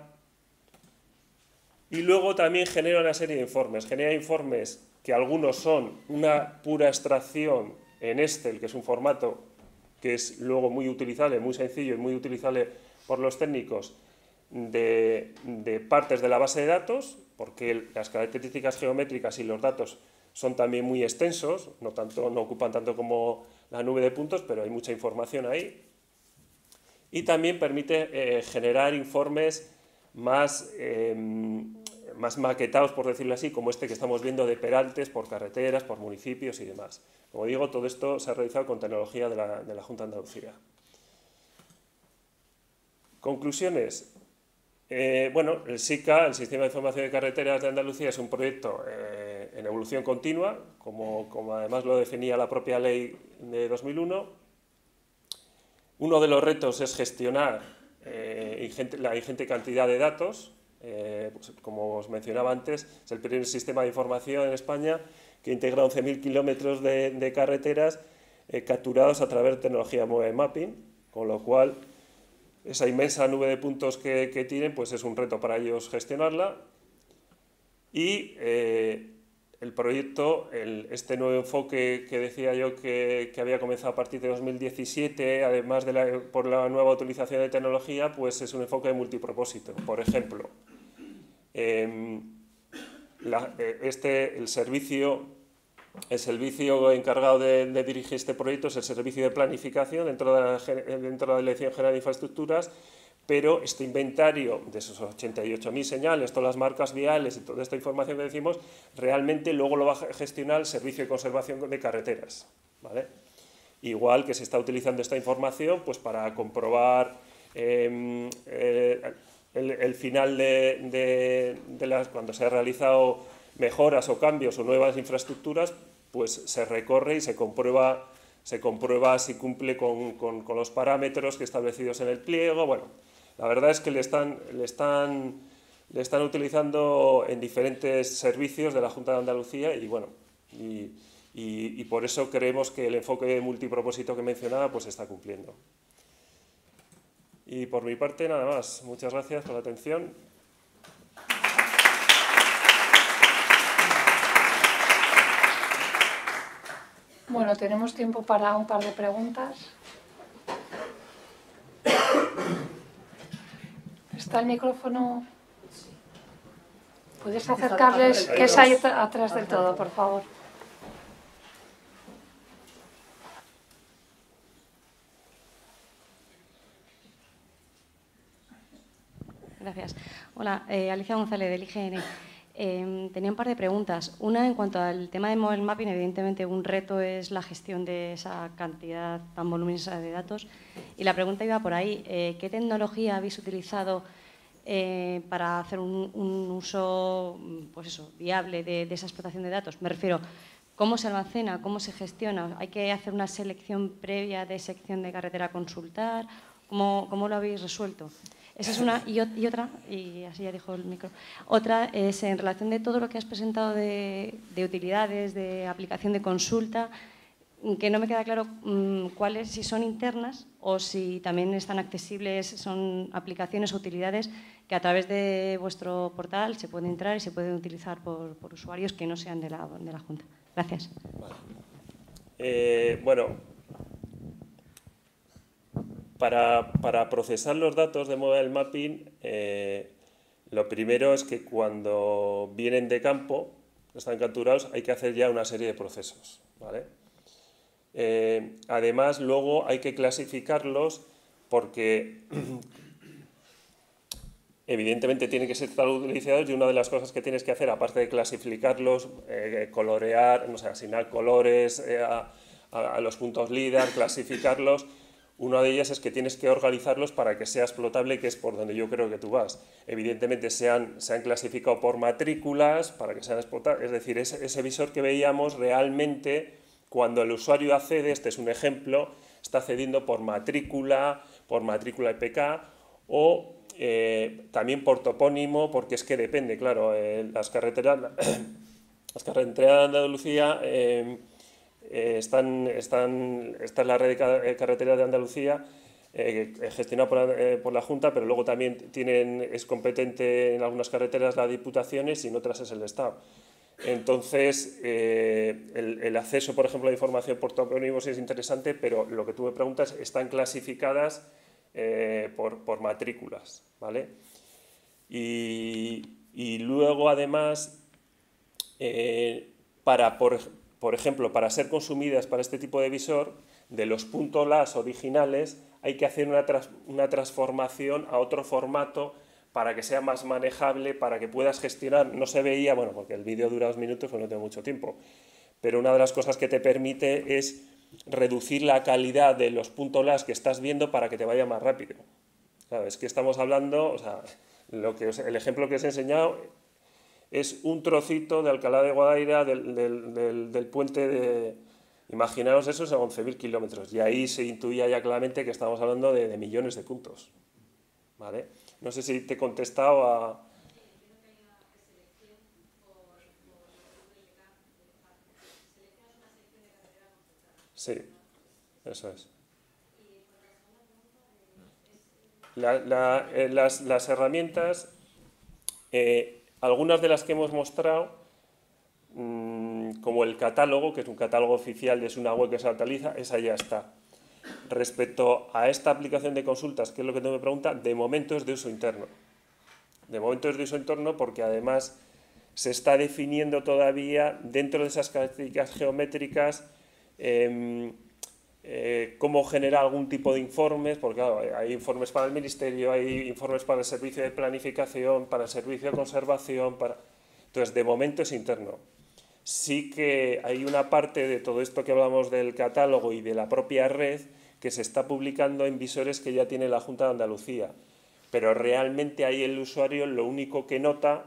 Y luego también genera una serie de informes. Genera informes que algunos son una pura extracción en Excel, que es un formato que es luego muy utilizable, muy sencillo y muy utilizable por los técnicos, de partes de la base de datos, porque las características geométricas y los datos son también muy extensos, no ocupan tanto como la nube de puntos, pero hay mucha información ahí. Y también permite generar informes más maquetados, por decirlo así, como este que estamos viendo de peraltes por carreteras, por municipios y demás. Como digo, todo esto se ha realizado con tecnología de la Junta de Andalucía. Conclusiones. El SICA, el Sistema de Información de Carreteras de Andalucía, es un proyecto en evolución continua, como además lo definía la propia ley de 2001. Uno de los retos es gestionar la ingente cantidad de datos. Como os mencionaba antes, es el primer sistema de información en España que integra 11.000 kilómetros de carreteras capturados a través de tecnología Mobile Mapping, con lo cual esa inmensa nube de puntos que tienen, pues es un reto para ellos gestionarla. Y el proyecto, este nuevo enfoque que decía yo que había comenzado a partir de 2017, además por la nueva utilización de tecnología, pues es un enfoque de multipropósito. Por ejemplo, el servicio encargado de dirigir este proyecto es el servicio de planificación dentro de la Dirección General de Infraestructuras, pero este inventario de esos 88.000 señales, todas las marcas viales y toda esta información que decimos, realmente luego lo va a gestionar el Servicio de Conservación de Carreteras, ¿vale? Igual que se está utilizando esta información pues para comprobar el final cuando se han realizado mejoras o cambios o nuevas infraestructuras, pues se recorre y se comprueba si cumple con los parámetros que establecidos en el pliego. Bueno, la verdad es que le están utilizando en diferentes servicios de la Junta de Andalucía y por eso creemos que el enfoque multipropósito que mencionaba pues está cumpliendo. Y por mi parte, nada más. Muchas gracias por la atención. Bueno, tenemos tiempo para un par de preguntas. ¿Está el micrófono? ¿Puedes acercarles? Que es ahí atrás del todo, por favor. Gracias. Hola, Alicia González, del IGN. Tenía un par de preguntas. Una, en cuanto al tema de Mobile Mapping, evidentemente un reto es la gestión de esa cantidad tan voluminosa de datos. Y la pregunta iba por ahí. ¿Qué tecnología habéis utilizado para hacer un uso, pues eso, viable de esa explotación de datos? Me refiero, ¿cómo se almacena? ¿Cómo se gestiona? ¿Hay que hacer una selección previa de sección de carretera a consultar? ¿Cómo lo habéis resuelto? Esa es una. Y otra, y así ya dijo el micro, otra es en relación de todo lo que has presentado de utilidades, de aplicación de consulta, que no me queda claro cuáles, si son internas o si también están accesibles, son aplicaciones o utilidades que a través de vuestro portal se pueden entrar y se pueden utilizar por usuarios que no sean de la Junta. Gracias. Vale. Bueno, para procesar los datos de Mobile Mapping, lo primero es que cuando vienen de campo, están capturados, hay que hacer ya una serie de procesos, ¿vale? Además, luego hay que clasificarlos porque evidentemente tienen que ser utilizados y una de las cosas que tienes que hacer, aparte de clasificarlos, colorear, o sea, asignar colores a los puntos líder, clasificarlos, una de ellas es que tienes que organizarlos para que sea explotable, que es por donde yo creo que tú vas. Evidentemente se han clasificado por matrículas para que sean explotables, es decir, ese visor que veíamos realmente, cuando el usuario accede, este es un ejemplo, está accediendo por matrícula IPK o también por topónimo, porque es que depende, claro, las carreteras de Andalucía, está la red de carreteras de Andalucía gestionada por la Junta, pero luego también es competente en algunas carreteras las diputaciones y en otras es el Estado. Entonces, el acceso, por ejemplo, a información por topónimos es interesante, pero lo que tú me preguntas, están clasificadas por matrículas, ¿vale? Y luego, además, por ejemplo, para ser consumidas para este tipo de visor, de los .las originales hay que hacer una transformación a otro formato para que sea más manejable, para que puedas gestionar. No se veía, bueno, porque el vídeo dura 2 minutos, pues no tengo mucho tiempo, pero una de las cosas que te permite es reducir la calidad de los .las que estás viendo para que te vaya más rápido. Claro, es que estamos hablando, o sea, el ejemplo que os he enseñado es un trocito de Alcalá de Guadaira del puente de... Imaginaos eso, son 11.000 kilómetros, y ahí se intuía ya claramente que estamos hablando de millones de puntos, ¿vale? No sé si te he contestado a... Sí, eso es. Las herramientas, algunas de las que hemos mostrado, como el catálogo, que es un catálogo oficial, es una web que se actualiza, esa ya está. Respecto a esta aplicación de consultas, que es lo que tú me preguntas, de momento es de uso interno. De momento es de uso interno porque además se está definiendo todavía dentro de esas características geométricas cómo generar algún tipo de informes, porque claro, hay informes para el Ministerio, hay informes para el Servicio de Planificación, para el Servicio de Conservación, entonces de momento es interno. Sí que hay una parte de todo esto que hablamos del catálogo y de la propia red que se está publicando en visores que ya tiene la Junta de Andalucía, pero realmente ahí el usuario lo único que nota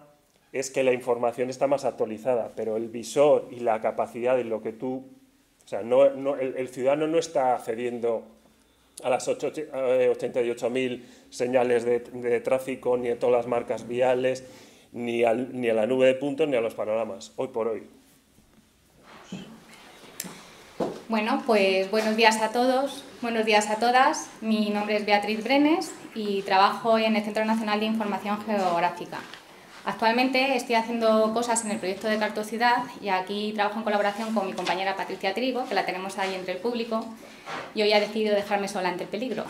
es que la información está más actualizada, pero el visor y la capacidad de lo que tú... O sea, el ciudadano no está accediendo a las 88.000 señales de tráfico, ni a todas las marcas viales, ni a la nube de puntos, ni a los panoramas, hoy por hoy. Bueno, pues buenos días a todos, buenos días a todas. Mi nombre es Beatriz Brenes y trabajo en el Centro Nacional de Información Geográfica. Actualmente estoy haciendo cosas en el proyecto de Cartociudad y aquí trabajo en colaboración con mi compañera Patricia Trigo, que la tenemos ahí entre el público, y hoy ha decidido dejarme sola ante el peligro.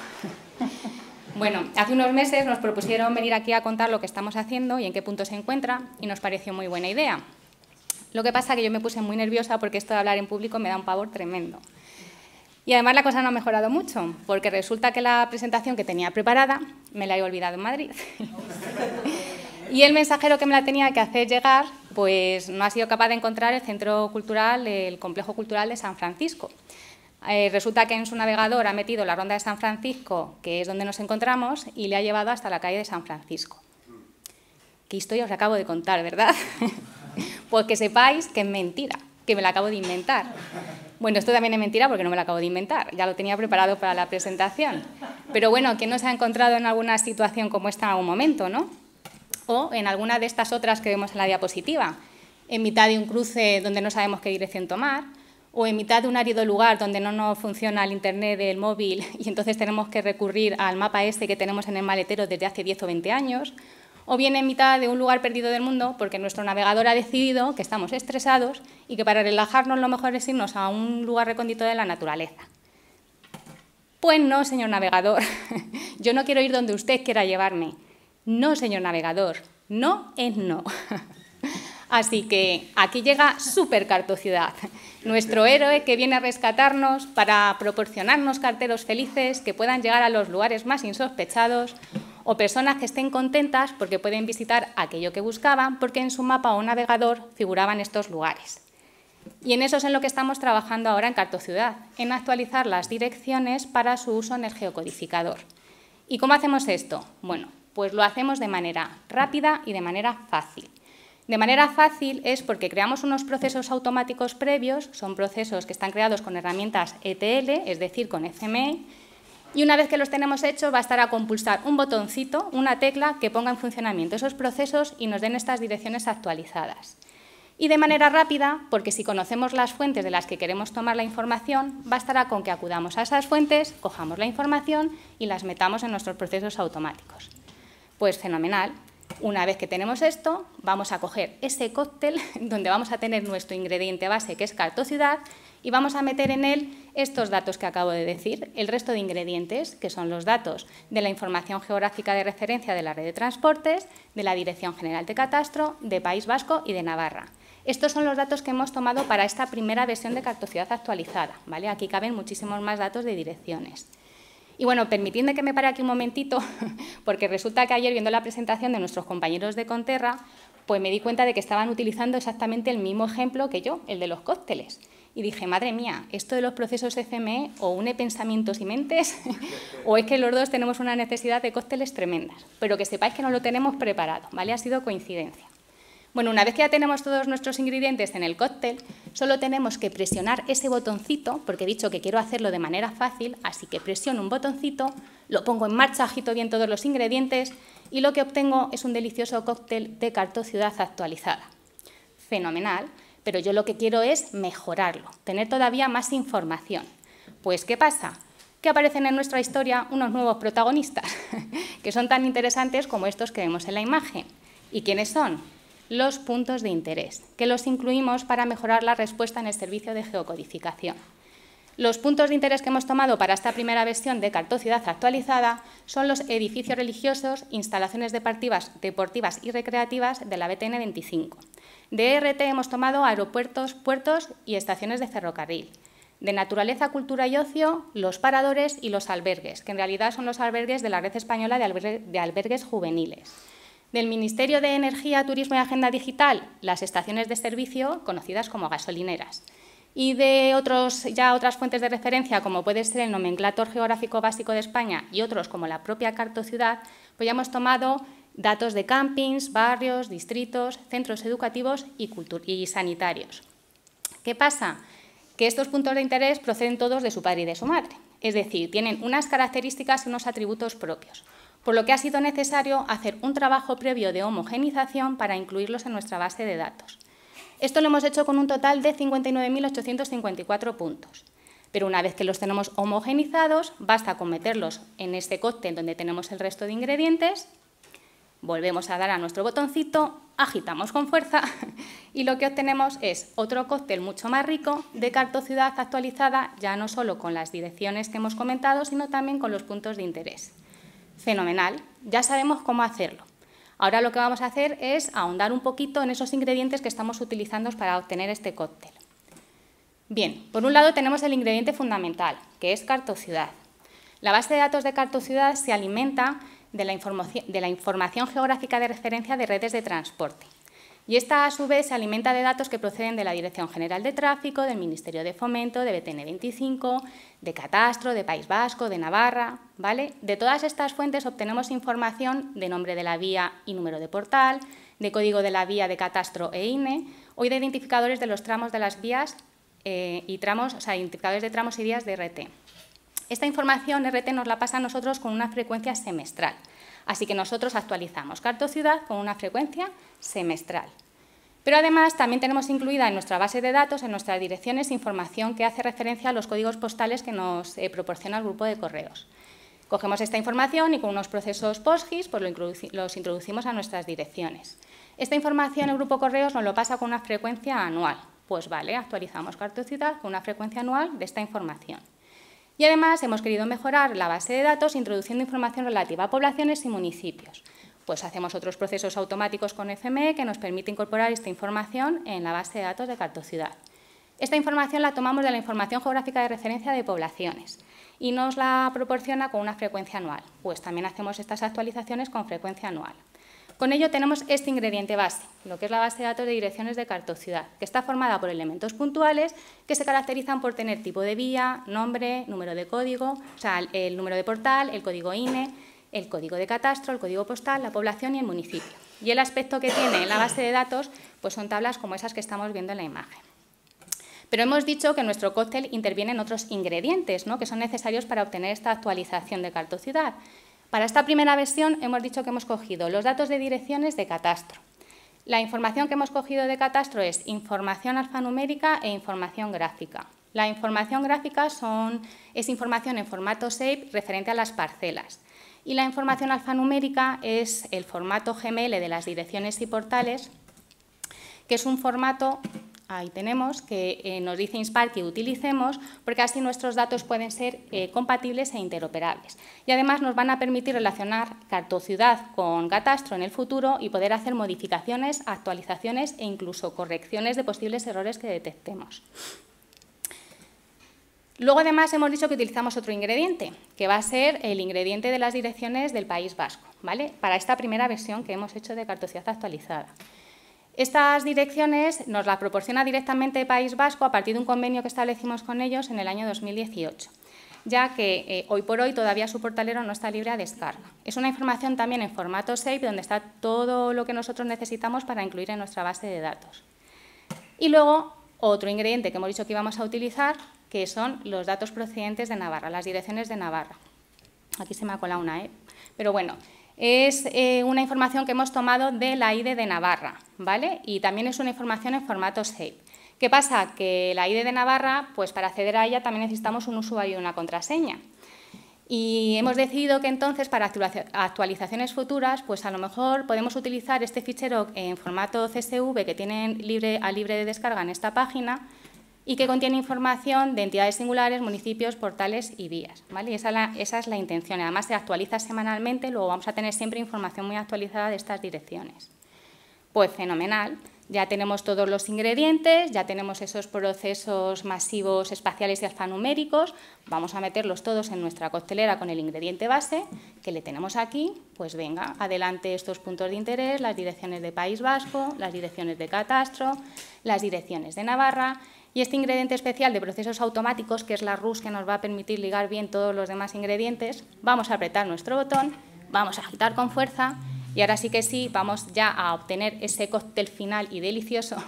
Bueno, hace unos meses nos propusieron venir aquí a contar lo que estamos haciendo y en qué punto se encuentra, y nos pareció muy buena idea. Lo que pasa es que yo me puse muy nerviosa porque esto de hablar en público me da un pavor tremendo. Y además la cosa no ha mejorado mucho, porque resulta que la presentación que tenía preparada me la he olvidado en Madrid. Y el mensajero que me la tenía que hacer llegar, pues no ha sido capaz de encontrar el centro cultural, el complejo cultural de San Francisco. Resulta que en su navegador ha metido la Ronda de San Francisco, que es donde nos encontramos, y le ha llevado hasta la calle de San Francisco. ¿Qué historia os acabo de contar, verdad? Pues que sepáis que es mentira, que me la acabo de inventar. Bueno, esto también es mentira porque no me lo acabo de inventar, ya lo tenía preparado para la presentación. Pero bueno, ¿quién no se ha encontrado en alguna situación como esta en algún momento, no? O en alguna de estas otras que vemos en la diapositiva, en mitad de un cruce donde no sabemos qué dirección tomar, o en mitad de un árido lugar donde no nos funciona el internet del móvil y entonces tenemos que recurrir al mapa este que tenemos en el maletero desde hace 10 o 20 años, o bien en mitad de un lugar perdido del mundo porque nuestro navegador ha decidido que estamos estresados y que para relajarnos lo mejor es irnos a un lugar recóndito de la naturaleza. Pues no, señor navegador, yo no quiero ir donde usted quiera llevarme. No, señor navegador, no es no. Así que aquí llega Supercartociudad, nuestro héroe que viene a rescatarnos para proporcionarnos carteros felices que puedan llegar a los lugares más insospechados o personas que estén contentas porque pueden visitar aquello que buscaban porque en su mapa o navegador figuraban estos lugares. Y en eso es en lo que estamos trabajando ahora en Cartociudad, en actualizar las direcciones para su uso en el geocodificador. ¿Y cómo hacemos esto? Bueno, pues lo hacemos de manera rápida y de manera fácil. De manera fácil es porque creamos unos procesos automáticos previos, son procesos que están creados con herramientas ETL, es decir, con FMI, y una vez que los tenemos hechos, bastará con pulsar un botoncito, una tecla que ponga en funcionamiento esos procesos y nos den estas direcciones actualizadas. Y de manera rápida, porque si conocemos las fuentes de las que queremos tomar la información, bastará con que acudamos a esas fuentes, cojamos la información y las metamos en nuestros procesos automáticos. Pues fenomenal. Una vez que tenemos esto, vamos a coger ese cóctel donde vamos a tener nuestro ingrediente base, que es Cartociudad, y vamos a meter en él estos datos que acabo de decir, el resto de ingredientes, que son los datos de la información geográfica de referencia de la red de transportes, de la Dirección General de Catastro, de País Vasco y de Navarra. Estos son los datos que hemos tomado para esta primera versión de Cartociudad actualizada, ¿vale? Aquí caben muchísimos más datos de direcciones. Y bueno, permitidme que me pare aquí un momentito, porque resulta que ayer, viendo la presentación de nuestros compañeros de Conterra, pues me di cuenta de que estaban utilizando exactamente el mismo ejemplo que yo, el de los cócteles. Y dije, madre mía, esto de los procesos FME o une pensamientos y mentes, o es que los dos tenemos una necesidad de cócteles tremendas. Pero que sepáis que no lo tenemos preparado, ¿vale? Ha sido coincidencia. Bueno, una vez que ya tenemos todos nuestros ingredientes en el cóctel, solo tenemos que presionar ese botoncito, porque he dicho que quiero hacerlo de manera fácil, así que presiono un botoncito, lo pongo en marcha, agito bien todos los ingredientes y lo que obtengo es un delicioso cóctel de Cartociudad actualizada. Fenomenal, pero yo lo que quiero es mejorarlo, tener todavía más información. Pues, ¿qué pasa? Que aparecen en nuestra historia unos nuevos protagonistas, que son tan interesantes como estos que vemos en la imagen. ¿Y quiénes son? Los puntos de interés, que los incluimos para mejorar la respuesta en el servicio de geocodificación. Los puntos de interés que hemos tomado para esta primera versión de Cartociudad actualizada son los edificios religiosos, instalaciones deportivas y recreativas de la BTN 25. De RT hemos tomado aeropuertos, puertos y estaciones de ferrocarril. De naturaleza, cultura y ocio, los paradores y los albergues, que en realidad son los albergues de la Red Española de Albergues Juveniles. Del Ministerio de Energía, Turismo y Agenda Digital, las estaciones de servicio conocidas como gasolineras. Y de otras fuentes de referencia, como puede ser el Nomenclátor Geográfico Básico de España y otros como la propia Cartociudad, pues ya hemos tomado datos de campings, barrios, distritos, centros educativos y sanitarios. ¿Qué pasa? Que estos puntos de interés proceden todos de su padre y de su madre, es decir, tienen unas características y unos atributos propios, por lo que ha sido necesario hacer un trabajo previo de homogenización para incluirlos en nuestra base de datos. Esto lo hemos hecho con un total de 59.854 puntos. Pero una vez que los tenemos homogenizados, basta con meterlos en este cóctel donde tenemos el resto de ingredientes, volvemos a dar a nuestro botoncito, agitamos con fuerza y lo que obtenemos es otro cóctel mucho más rico de Cartociudad actualizada, ya no solo con las direcciones que hemos comentado, sino también con los puntos de interés. Fenomenal, ya sabemos cómo hacerlo. Ahora lo que vamos a hacer es ahondar un poquito en esos ingredientes que estamos utilizando para obtener este cóctel. Bien, por un lado tenemos el ingrediente fundamental, que es Cartociudad. La base de datos de Cartociudad se alimenta de la información geográfica de referencia de redes de transporte. Y esta, a su vez, se alimenta de datos que proceden de la Dirección General de Tráfico, del Ministerio de Fomento, de BTN 25, de Catastro, de País Vasco, de Navarra, ¿vale? De todas estas fuentes obtenemos información de nombre de la vía y número de portal, de código de la vía de Catastro e INE, o de identificadores de los tramos de las vías y tramos, o sea, identificadores de tramos y vías de RT. Esta información RT nos la pasa a nosotros con una frecuencia semestral, así que nosotros actualizamos Cartociudad con una frecuencia semestral. Pero además también tenemos incluida en nuestra base de datos, en nuestras direcciones, información que hace referencia a los códigos postales que nos proporciona el grupo de correos. Cogemos esta información y con unos procesos PostGIS pues los introducimos a nuestras direcciones. Esta información el grupo correos nos lo pasa con una frecuencia anual. Pues vale, actualizamos Cartociudad con una frecuencia anual de esta información. Y además hemos querido mejorar la base de datos introduciendo información relativa a poblaciones y municipios. Pues hacemos otros procesos automáticos con FME que nos permite incorporar esta información en la base de datos de Cartociudad. Esta información la tomamos de la información geográfica de referencia de poblaciones y nos la proporciona con una frecuencia anual. Pues también hacemos estas actualizaciones con frecuencia anual. Con ello tenemos este ingrediente base, lo que es la base de datos de direcciones de Cartociudad, que está formada por elementos puntuales que se caracterizan por tener tipo de vía, nombre, número de código, o sea, el número de portal, el código INE, el código de catastro, el código postal, la población y el municipio. Y el aspecto que tiene en la base de datos pues son tablas como esas que estamos viendo en la imagen. Pero hemos dicho que en nuestro cóctel intervienen otros ingredientes, ¿no?, que son necesarios para obtener esta actualización de Cartociudad. Para esta primera versión hemos dicho que hemos cogido los datos de direcciones de catastro. La información que hemos cogido de catastro es información alfanumérica e información gráfica. La información gráfica es información en formato SAPE referente a las parcelas. Y la información alfanumérica es el formato GML de las direcciones y portales, que es un formato, ahí tenemos, que nos dice INSPAR que utilicemos, porque así nuestros datos pueden ser compatibles e interoperables. Y además nos van a permitir relacionar Cartociudad con catastro en el futuro y poder hacer modificaciones, actualizaciones e incluso correcciones de posibles errores que detectemos. Luego, además, hemos dicho que utilizamos otro ingrediente, que va a ser el ingrediente de las direcciones del País Vasco, ¿vale?, para esta primera versión que hemos hecho de Cartociudad actualizada. Estas direcciones nos las proporciona directamente País Vasco a partir de un convenio que establecimos con ellos en el año 2018, ya que hoy por hoy todavía su portalero no está libre a descarga. Es una información también en formato SAPE donde está todo lo que nosotros necesitamos para incluir en nuestra base de datos. Y luego, otro ingrediente que hemos dicho que íbamos a utilizar, que son los datos procedentes de Navarra, las direcciones de Navarra. Aquí se me ha colado una, pero bueno, es una información que hemos tomado de la IDE de Navarra, ¿vale? Y también es una información en formato SAPE. ¿Qué pasa? Que la IDE de Navarra, pues para acceder a ella también necesitamos un usuario y una contraseña. Y hemos decidido que entonces para actualizaciones futuras, pues a lo mejor podemos utilizar este fichero en formato CSV que tienen libre de descarga en esta página, y que contiene información de entidades singulares, municipios, portales y vías, ¿vale? Y esa es la intención. Además, se actualiza semanalmente, luego vamos a tener siempre información muy actualizada de estas direcciones. Pues fenomenal, ya tenemos todos los ingredientes, ya tenemos esos procesos masivos espaciales y alfanuméricos, vamos a meterlos todos en nuestra coctelera con el ingrediente base, que le tenemos aquí, pues venga, adelante estos puntos de interés, las direcciones de País Vasco, las direcciones de catastro, las direcciones de Navarra. Y este ingrediente especial de procesos automáticos, que es la RUS, que nos va a permitir ligar bien todos los demás ingredientes, vamos a apretar nuestro botón, vamos a agitar con fuerza y ahora sí que sí, vamos ya a obtener ese cóctel final y delicioso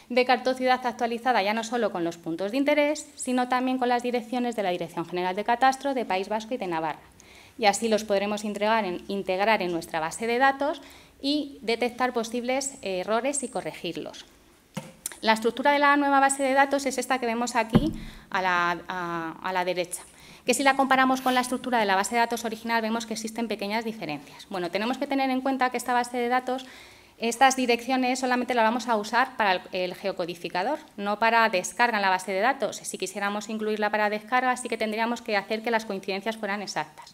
de Cartociudad actualizada, ya no solo con los puntos de interés, sino también con las direcciones de la Dirección General de Catastro, de País Vasco y de Navarra. Y así los podremos integrar en nuestra base de datos y detectar posibles errores y corregirlos. La estructura de la nueva base de datos es esta que vemos aquí a la derecha, que si la comparamos con la estructura de la base de datos original vemos que existen pequeñas diferencias. Bueno, tenemos que tener en cuenta que esta base de datos, estas direcciones solamente las vamos a usar para el geocodificador, no para descarga en la base de datos. Si quisiéramos incluirla para descarga, sí que tendríamos que hacer que las coincidencias fueran exactas.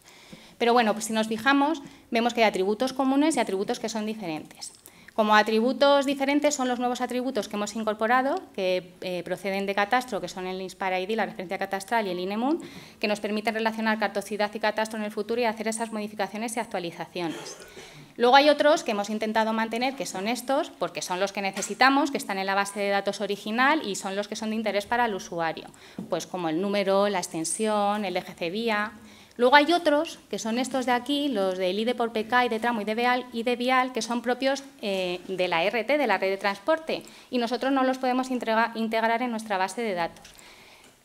Pero bueno, pues si nos fijamos, vemos que hay atributos comunes y atributos que son diferentes. Como atributos diferentes son los nuevos atributos que hemos incorporado, que proceden de Catastro, que son el Inspire ID, la referencia catastral, y el INEMUN, que nos permiten relacionar cartocidad y catastro en el futuro y hacer esas modificaciones y actualizaciones. Luego hay otros que hemos intentado mantener, que son estos, porque son los que necesitamos, que están en la base de datos original y son los que son de interés para el usuario, pues como el número, la extensión, el eje vía. Luego hay otros, que son estos de aquí, los del ID por PK, ID tramo y de vial, que son propios de la RT, de la red de transporte, y nosotros no los podemos integrar en nuestra base de datos.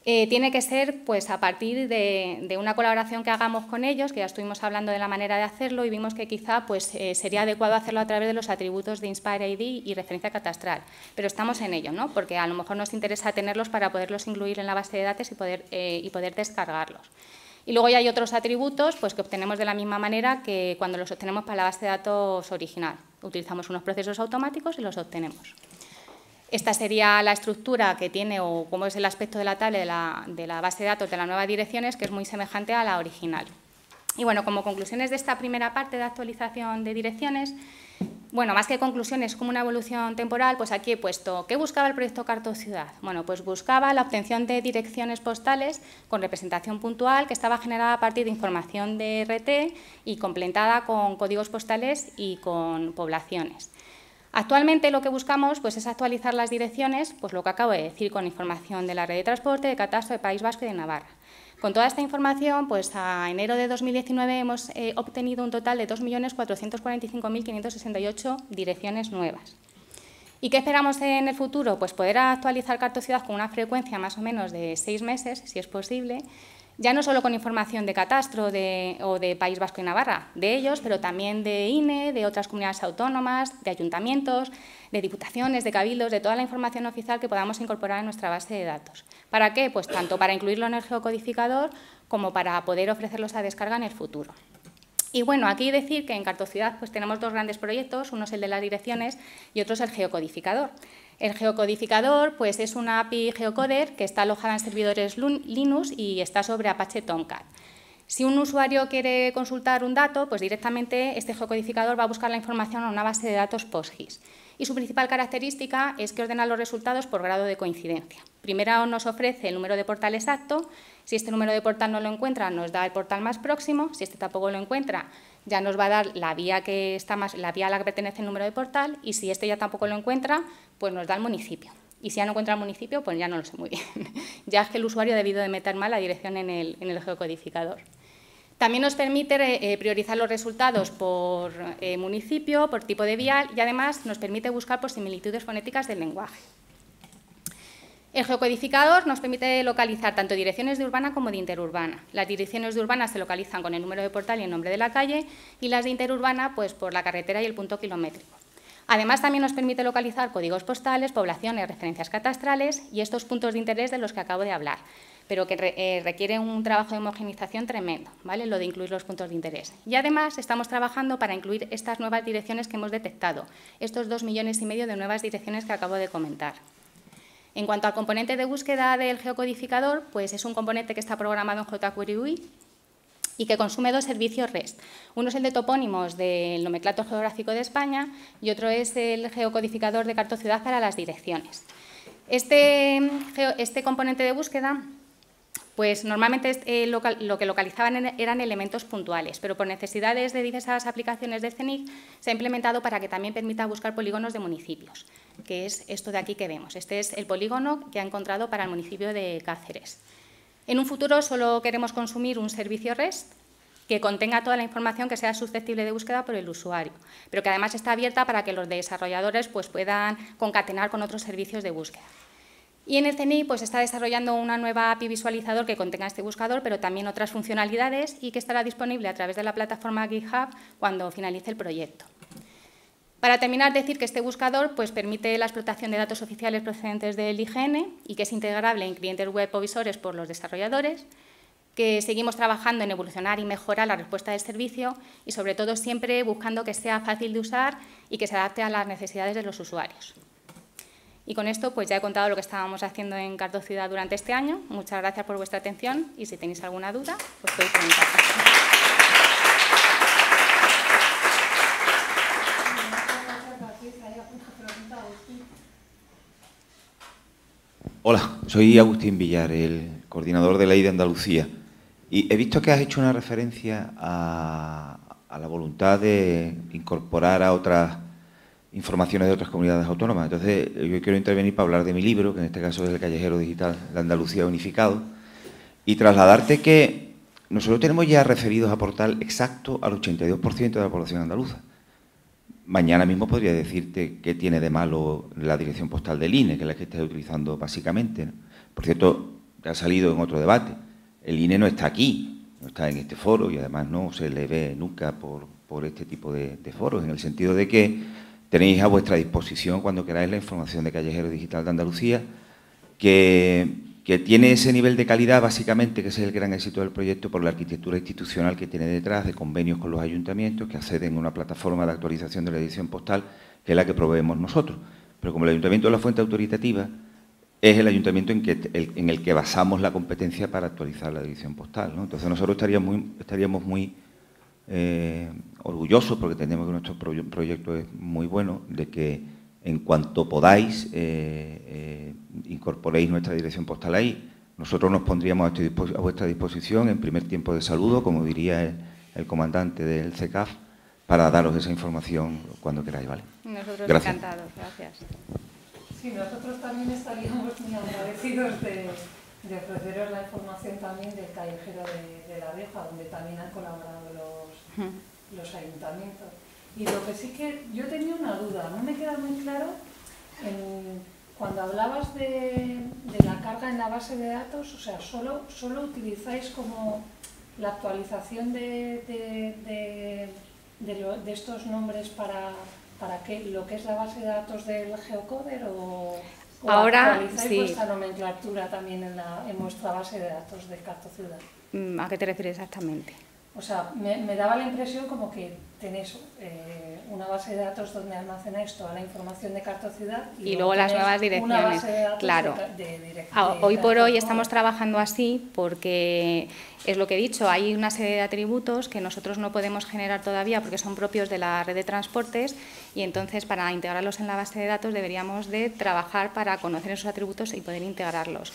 Tiene que ser pues, a partir de una colaboración que hagamos con ellos, que ya estuvimos hablando de la manera de hacerlo y vimos que quizá pues, sería adecuado hacerlo a través de los atributos de Inspire ID y referencia catastral. Pero estamos en ello, ¿no? Porque a lo mejor nos interesa tenerlos para poderlos incluir en la base de datos y poder descargarlos. Y luego ya hay otros atributos pues, que obtenemos de la misma manera que cuando los obtenemos para la base de datos original. Utilizamos unos procesos automáticos y los obtenemos. Esta sería la estructura que tiene o cómo es el aspecto de la tabla de la base de datos de las nuevas direcciones, que es muy semejante a la original. Y bueno, como conclusiones de esta primera parte de actualización de direcciones, bueno, más que conclusiones, como una evolución temporal, pues aquí he puesto, ¿qué buscaba el proyecto Cartociudad? Bueno, pues buscaba la obtención de direcciones postales con representación puntual que estaba generada a partir de información de RT y completada con códigos postales y con poblaciones. Actualmente lo que buscamos pues, es actualizar las direcciones, pues lo que acabo de decir, con información de la red de transporte, de catastro, de País Vasco y de Navarra. Con toda esta información, pues a enero de 2019 hemos obtenido un total de 2.445.568 direcciones nuevas. ¿Y qué esperamos en el futuro? Pues poder actualizar Cartociudad con una frecuencia más o menos de 6 meses, si es posible, ya no solo con información de catastro o de País Vasco y Navarra, de ellos, pero también de INE, de otras comunidades autónomas, de ayuntamientos, de diputaciones, de cabildos, de toda la información oficial que podamos incorporar en nuestra base de datos. ¿Para qué? Pues tanto para incluirlo en el geocodificador como para poder ofrecerlos a descarga en el futuro. Y bueno, aquí decir que en Cartociudad pues, tenemos dos grandes proyectos, uno es el de las direcciones y otro es el geocodificador. El geocodificador pues, es una API geocoder que está alojada en servidores Linux y está sobre Apache Tomcat. Si un usuario quiere consultar un dato, pues directamente este geocodificador va a buscar la información en una base de datos PostGIS. Y su principal característica es que ordena los resultados por grado de coincidencia. Primero nos ofrece el número de portal exacto. Si este número de portal no lo encuentra, nos da el portal más próximo. Si este tampoco lo encuentra, ya nos va a dar la vía a la que pertenece el número de portal. Y si este ya tampoco lo encuentra, pues nos da el municipio. Y si ya no encuentra el municipio, pues ya no lo sé muy bien. Ya es que el usuario ha debido de meter mal la dirección en el geocodificador. También nos permite priorizar los resultados por municipio, por tipo de vial y además nos permite buscar por similitudes fonéticas del lenguaje. El geocodificador nos permite localizar tanto direcciones de urbana como de interurbana. Las direcciones de urbana se localizan con el número de portal y el nombre de la calle y las de interurbana pues, por la carretera y el punto kilométrico. Además, también nos permite localizar códigos postales, poblaciones, referencias catastrales y estos puntos de interés de los que acabo de hablar, pero que requiere un trabajo de homogeneización tremendo, ¿vale? Lo de incluir los puntos de interés. Y además estamos trabajando para incluir estas nuevas direcciones que hemos detectado, estos 2,5 millones de nuevas direcciones que acabo de comentar. En cuanto al componente de búsqueda del geocodificador, pues es un componente que está programado en jQuery UI y que consume dos servicios REST. Uno es el de topónimos del nomenclator geográfico de España y otro es el geocodificador de Cartociudad para las direcciones. Este componente de búsqueda, pues normalmente lo que localizaban eran elementos puntuales, pero por necesidades de diversas aplicaciones de CENIC se ha implementado para que también permita buscar polígonos de municipios, que es esto de aquí que vemos. Este es el polígono que ha encontrado para el municipio de Cáceres. En un futuro solo queremos consumir un servicio REST que contenga toda la información que sea susceptible de búsqueda por el usuario, pero que además está abierta para que los desarrolladores pues, puedan concatenar con otros servicios de búsqueda. Y en el CNI pues, está desarrollando una nueva API visualizador que contenga este buscador, pero también otras funcionalidades y que estará disponible a través de la plataforma GitHub cuando finalice el proyecto. Para terminar, decir que este buscador pues, permite la explotación de datos oficiales procedentes del IGN y que es integrable en clientes web o visores por los desarrolladores, que seguimos trabajando en evolucionar y mejorar la respuesta del servicio y, sobre todo, siempre buscando que sea fácil de usar y que se adapte a las necesidades de los usuarios. Y con esto pues ya he contado lo que estábamos haciendo en Cartociudad durante este año. Muchas gracias por vuestra atención y si tenéis alguna duda, pues podéis preguntar. Hola, soy Agustín Villar, el coordinador de la ley de Andalucía. Y he visto que has hecho una referencia a la voluntad de incorporar a otras informaciones de otras comunidades autónomas. Entonces, yo quiero intervenir para hablar de mi libro, que en este caso es El Callejero Digital de Andalucía Unificado, y trasladarte que nosotros tenemos ya referidos a portal exacto al 82% de la población andaluza. Mañana mismo podría decirte qué tiene de malo la dirección postal del INE, que es la que estás utilizando básicamente, ¿no? Por cierto, ya ha salido en otro debate, el INE no está aquí, no está en este foro y además no se le ve nunca por este tipo de foros, en el sentido de que tenéis a vuestra disposición cuando queráis la información de Callejero Digital de Andalucía, que tiene ese nivel de calidad básicamente, que ese es el gran éxito del proyecto, por la arquitectura institucional que tiene detrás, de convenios con los ayuntamientos que acceden a una plataforma de actualización de la edición postal, que es la que proveemos nosotros. Pero como el ayuntamiento es la fuente autoritativa, es el ayuntamiento en el que basamos la competencia para actualizar la edición postal, ¿no? Entonces nosotros estaríamos muy orgullosos, porque entendemos que nuestro proyecto es muy bueno, de que en cuanto podáis incorporéis nuestra dirección postal ahí. Nosotros nos pondríamos a vuestra disposición en primer tiempo de saludo, como diría el comandante del CECAF, para daros esa información cuando queráis, ¿vale? Nosotros Gracias. encantados, gracias. Sí, nosotros también estaríamos muy agradecidos de ofreceros la información también del Callejero de La Rioja, donde también han colaborado los ayuntamientos. Y lo que sí que yo tenía una duda, no me queda muy claro, cuando hablabas de la carga en la base de datos, o sea, solo utilizáis como la actualización de estos nombres para lo que es la base de datos del geocoder, o ahora actualizáis sí. vuestra nomenclatura también en vuestra base de datos de Cartociudad. ¿A qué te refieres exactamente? O sea, me daba la impresión como que tenéis una base de datos donde almacenáis toda la información de Cartociudad y luego las nuevas direcciones. Una base de datos claro. Hoy por hoy estamos trabajando así porque es lo que he dicho, hay una serie de atributos que nosotros no podemos generar todavía porque son propios de la red de transportes y entonces para integrarlos en la base de datos deberíamos de trabajar para conocer esos atributos y poder integrarlos.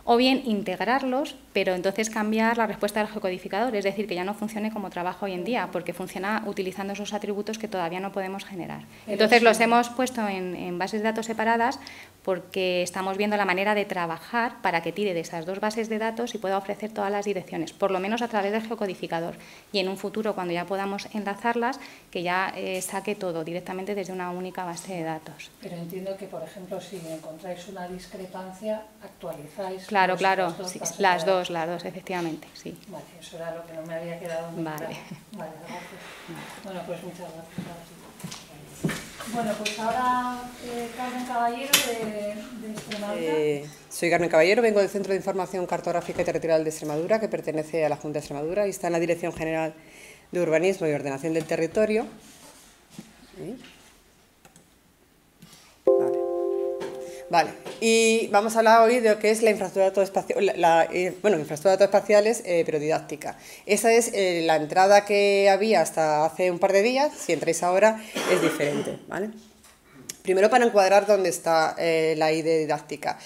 O bien integrarlos, pero entonces cambiar la respuesta del geocodificador, es decir, que ya no funcione como trabaja hoy en día, porque funciona utilizando esos atributos que todavía no podemos generar. Entonces los hemos puesto en bases de datos separadas porque estamos viendo la manera de trabajar para que tire de esas dos bases de datos y pueda ofrecer todas las direcciones, por lo menos a través del geocodificador. Y en un futuro, cuando ya podamos enlazarlas, que ya saque todo directamente desde una única base de datos. Pero entiendo que, por ejemplo, si encontráis una discrepancia, actualizáis. Claro, claro, sí, las dos, efectivamente, sí. Vale, eso era lo que no me había quedado muy claro. Vale, gracias. Bueno, pues muchas gracias. Bueno, pues ahora Carmen Caballero de Extremadura. Soy Carmen Caballero, vengo del Centro de Información Cartográfica y Territorial de Extremadura, que pertenece a la Junta de Extremadura y está en la Dirección General de Urbanismo y Ordenación del Territorio. ¿Sí? Vale, y vamos a hablar hoy de lo que es la infraestructura de datos espaciales, infraestructura de datos espaciales, pero didáctica. Esa es la entrada que había hasta hace un par de días, si entráis ahora es diferente, ¿vale? Primero, para encuadrar dónde está la ID didáctica.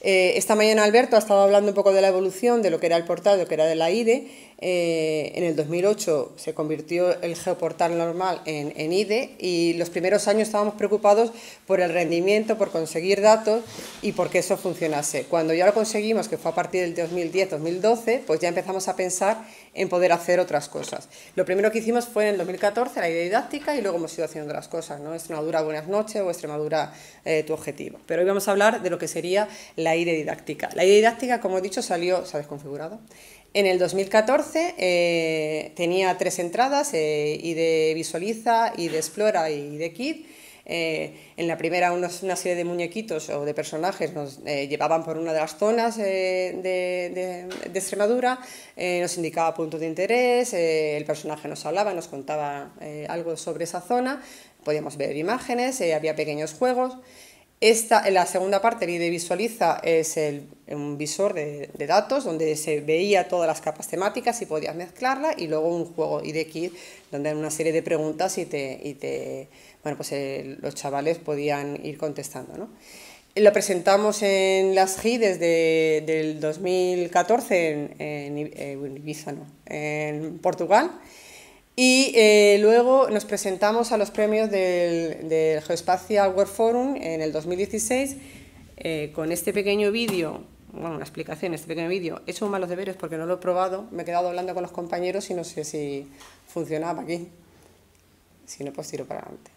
Esta mañana Alberto ha estado hablando un poco de la evolución de lo que era el portal, de lo que era de la IDE. En el 2008 se convirtió el geoportal normal en IDE y los primeros años estábamos preocupados por el rendimiento, por conseguir datos y por que eso funcionase. Cuando ya lo conseguimos, que fue a partir del 2010-2012, pues ya empezamos a pensar en poder hacer otras cosas. Lo primero que hicimos fue en el 2014 la IDE didáctica y luego hemos ido haciendo otras cosas, ¿no? Extremadura, buenas noches, o Extremadura, tu objetivo. Pero hoy vamos a hablar de lo que sería la IDE didáctica. La IDE didáctica, como he dicho, se ha desconfigurado. En el 2014 tenía 3 entradas, IDE Visualiza, IDE Explora y IDE Kit. En la primera una serie de muñequitos o de personajes nos llevaban por una de las zonas de Extremadura, nos indicaba puntos de interés, el personaje nos hablaba, nos contaba algo sobre esa zona, podíamos ver imágenes, había pequeños juegos. En la segunda parte, el ID Visualiza, es un visor de datos donde se veía todas las capas temáticas y podías mezclarla, y luego un juego ID Kit donde hay una serie de preguntas bueno, pues los chavales podían ir contestando, ¿no? Lo presentamos en las GI desde el 2014 en Ibiza, no, en Portugal. Y luego nos presentamos a los premios del Geospatial World Forum en el 2016 con este pequeño vídeo, bueno, una explicación, este pequeño vídeo. He hecho mal los deberes porque no lo he probado, me he quedado hablando con los compañeros y no sé si funcionaba aquí. Si no, pues tiro para adelante.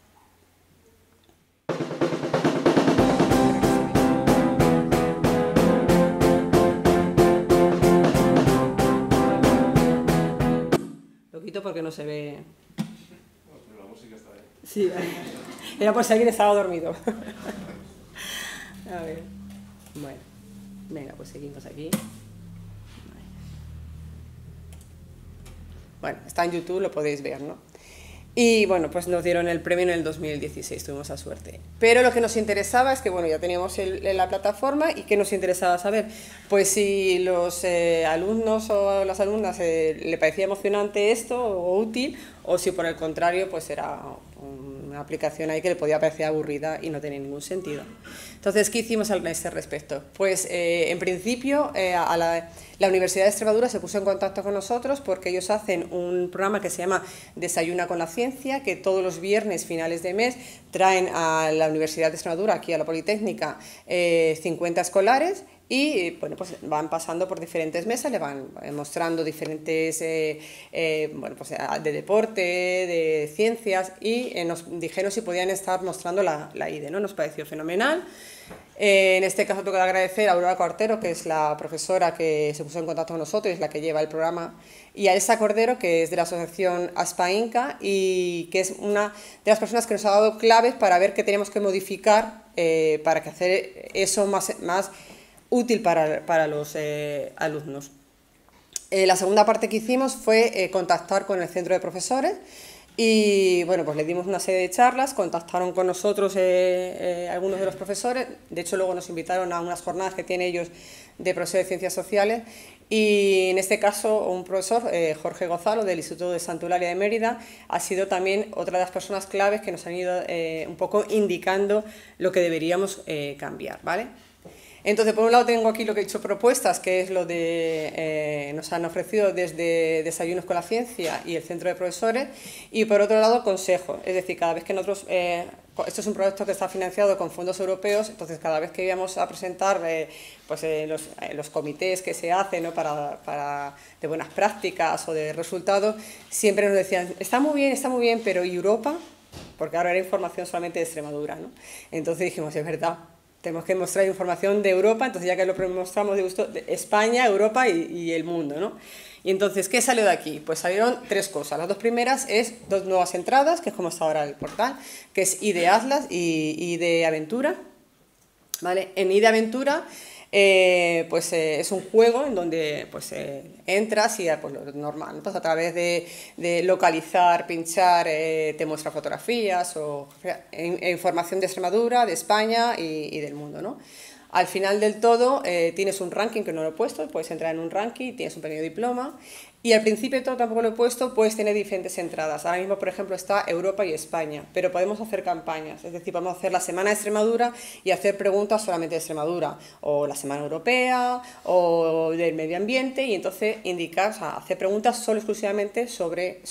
Lo quito porque no se ve. Pero la música está ahí. Sí, era por si alguien estaba dormido. A ver. Bueno, venga, pues seguimos aquí. Bueno, está en YouTube, lo podéis ver, ¿no? Y bueno, pues nos dieron el premio en el 2016, tuvimos esa suerte. Pero lo que nos interesaba es que, bueno, ya teníamos la plataforma, y ¿qué nos interesaba saber? Pues si los alumnos o las alumnas le parecía emocionante esto o útil, o si por el contrario pues era una aplicación ahí que le podía parecer aburrida y no tenía ningún sentido. Entonces, ¿qué hicimos a este respecto? Pues en principio la Universidad de Extremadura se puso en contacto con nosotros porque ellos hacen un programa que se llama Desayuna con la Ciencia, que todos los viernes finales de mes traen a la Universidad de Extremadura, aquí a la Politécnica, 50 escolares. Y bueno, pues van pasando por diferentes mesas, le van mostrando diferentes, bueno, pues de deporte, de ciencias, y nos dijeron si podían estar mostrando la IDE, ¿no? Nos pareció fenomenal. En este caso tengo que agradecer a Aurora Cortero, que es la profesora que se puso en contacto con nosotros, es la que lleva el programa, y a Elsa Cordero, que es de la asociación Aspa Inca, y que es una de las personas que nos ha dado claves para ver qué tenemos que modificar para que hacer eso más útil para los alumnos. La segunda parte que hicimos fue contactar con el centro de profesores y bueno, pues le dimos una serie de charlas, contactaron con nosotros algunos de los profesores, de hecho luego nos invitaron a unas jornadas que tienen ellos de profesores de Ciencias Sociales, y en este caso un profesor, Jorge Gozalo, del Instituto de Santa Eulalia de Mérida, ha sido también otra de las personas claves que nos han ido un poco indicando lo que deberíamos cambiar, ¿vale? Entonces, por un lado tengo aquí lo que he dicho, propuestas, que es lo de, nos han ofrecido desde Desayunos con la Ciencia y el Centro de Profesores, y por otro lado, consejos, es decir, cada vez que nosotros, esto es un proyecto que está financiado con fondos europeos, entonces cada vez que íbamos a presentar pues, los comités que se hacen, ¿no? de buenas prácticas o de resultados, siempre nos decían, está muy bien, pero ¿y Europa? Porque ahora era información solamente de Extremadura, ¿no? Entonces dijimos, es verdad, tenemos que mostrar información de Europa, entonces ya que lo mostramos de España, Europa y el mundo, ¿no? Y entonces, ¿qué salió de aquí? Pues salieron tres cosas. Las dos primeras es dos nuevas entradas, que es como está ahora el portal, que es ID Atlas y ID Aventura, ¿vale? En ID Aventura pues es un juego en donde pues, entras y pues, lo normal, pues, a través de localizar, pinchar, te muestra fotografías o información de Extremadura, de España y del mundo, ¿no? Al final del todo tienes un ranking, que no lo he puesto, puedes entrar en un ranking, tienes un pequeño diploma, y al principio de todo tampoco lo he puesto, puedes tener diferentes entradas. Ahora mismo, por ejemplo, está Europa y España, pero podemos hacer campañas, es decir, podemos hacer la Semana de Extremadura y hacer preguntas solamente de Extremadura, o la Semana Europea, o del medio ambiente, y entonces indicar, o sea, hacer preguntas solo exclusivamente sobre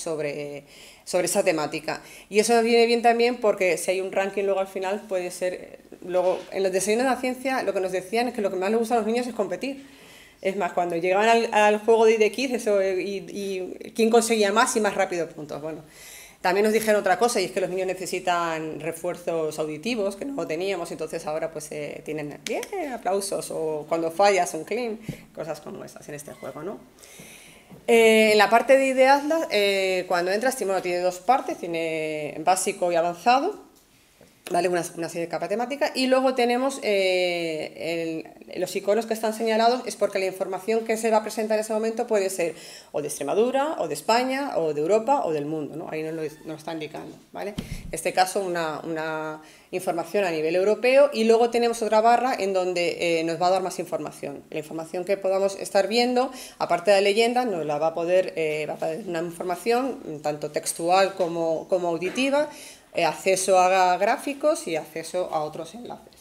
esa temática. Y eso viene bien también porque si hay un ranking luego al final puede ser... Luego, en los desayunos de la ciencia lo que nos decían es que lo que más les gusta a los niños es competir. Es más, cuando llegaban al juego de ID Kids y quién conseguía más y más rápido puntos. Bueno, también nos dijeron otra cosa, y es que los niños necesitan refuerzos auditivos, que no teníamos, entonces ahora pues tienen bien, aplausos, o cuando fallas un clean, cosas como esas en este juego, ¿no? En la parte de ID Atlas, cuando entras, bueno, tiene dos partes, tiene básico y avanzado. ¿vale? Una serie de capa temática, y luego tenemos los iconos que están señalados, es porque la información que se va a presentar en ese momento puede ser o de Extremadura, o de España, o de Europa, o del mundo, ¿no? Ahí nos lo está indicando, ¿vale? En este caso una información a nivel europeo, y luego tenemos otra barra en donde nos va a dar más información. La información que podamos estar viendo, aparte de la leyenda, nos la va a poder una información tanto textual como auditiva, acceso a gráficos y acceso a otros enlaces.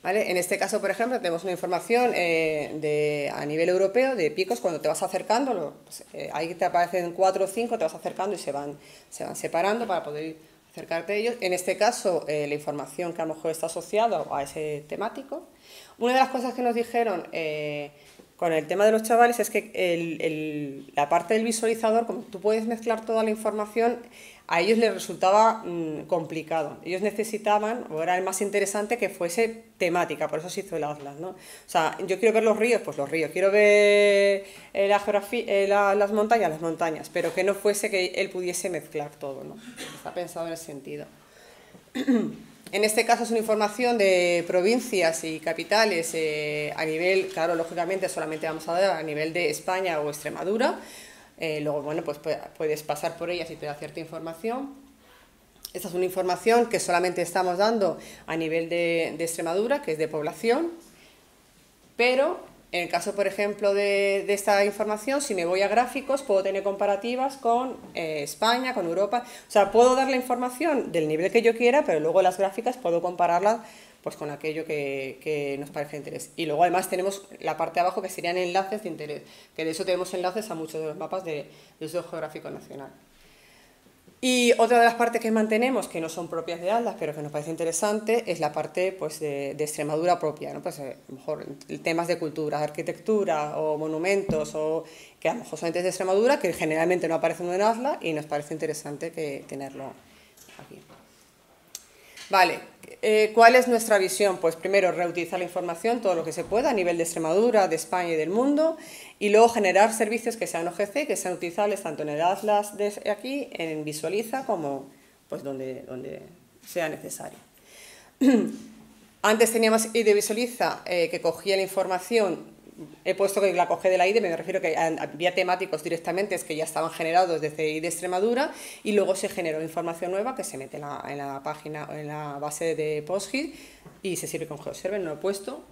¿Vale? En este caso, por ejemplo, tenemos una información a nivel europeo de picos. Cuando te vas acercando, pues, ahí te aparecen 4 o 5, te vas acercando y se van separando para poder acercarte a ellos. En este caso, la información que a lo mejor está asociada a ese temático. Una de las cosas que nos dijeron con el tema de los chavales es que la parte del visualizador, como tú puedes mezclar toda la información, a ellos les resultaba complicado. Ellos necesitaban, o era el más interesante, que fuese temática, por eso se hizo el Atlas, ¿no? O sea, yo quiero ver los ríos, pues los ríos. Quiero ver la geografía, las montañas, pero que no fuese que él pudiese mezclar todo, ¿no? Está pensado en ese sentido. En este caso es una información de provincias y capitales a nivel, claro, lógicamente solamente vamos a dar a nivel de España o Extremadura. Luego, bueno, pues puedes pasar por ellas y te da cierta información. Esta es una información que solamente estamos dando a nivel de Extremadura, que es de población, pero en el caso, por ejemplo, de esta información, si me voy a gráficos, puedo tener comparativas con España, con Europa. O sea, puedo dar la información del nivel que yo quiera, pero luego las gráficas puedo compararlas pues con aquello que nos parece de interés. Y luego además tenemos la parte de abajo que serían enlaces de interés, que de eso tenemos enlaces a muchos de los mapas del uso geográfico nacional. Y otra de las partes que mantenemos, que no son propias de Atlas, pero que nos parece interesante, es la parte pues, de Extremadura propia, ¿no? Pues, a lo mejor temas de cultura, arquitectura o monumentos, o que a lo mejor son de Extremadura, que generalmente no aparecen en Atlas, y nos parece interesante tenerlo aquí. Vale, ¿cuál es nuestra visión? Pues primero reutilizar la información, todo lo que se pueda a nivel de Extremadura, de España y del mundo, y luego generar servicios que sean OGC, que sean utilizables tanto en el Atlas de aquí, en Visualiza, como pues donde sea necesario. Antes teníamos IDE Visualiza, que cogía la información. He puesto que la cogé de la IDE, me refiero que había temáticos directamente que ya estaban generados desde IDE Extremadura, y luego se generó información nueva que se mete en la página, en la base de PostGIS, y se sirve con GeoServer, no lo he puesto.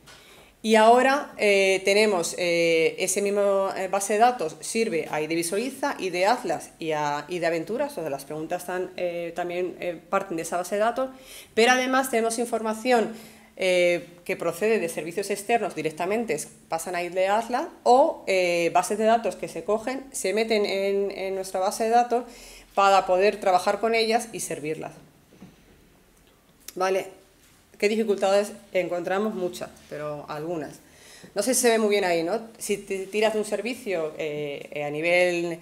Y ahora tenemos ese mismo base de datos, sirve a IDE Visualiza, IDE Atlas y a IDE Aventuras, o sea, las preguntas también parten de esa base de datos, pero además tenemos información que procede de servicios externos directamente, pasan a IDE Atlas, o bases de datos que se cogen, se meten en nuestra base de datos para poder trabajar con ellas y servirlas. ¿Vale? ¿Qué dificultades encontramos? Muchas, pero algunas. No sé si se ve muy bien ahí, ¿no? Si te tiras de un servicio a nivel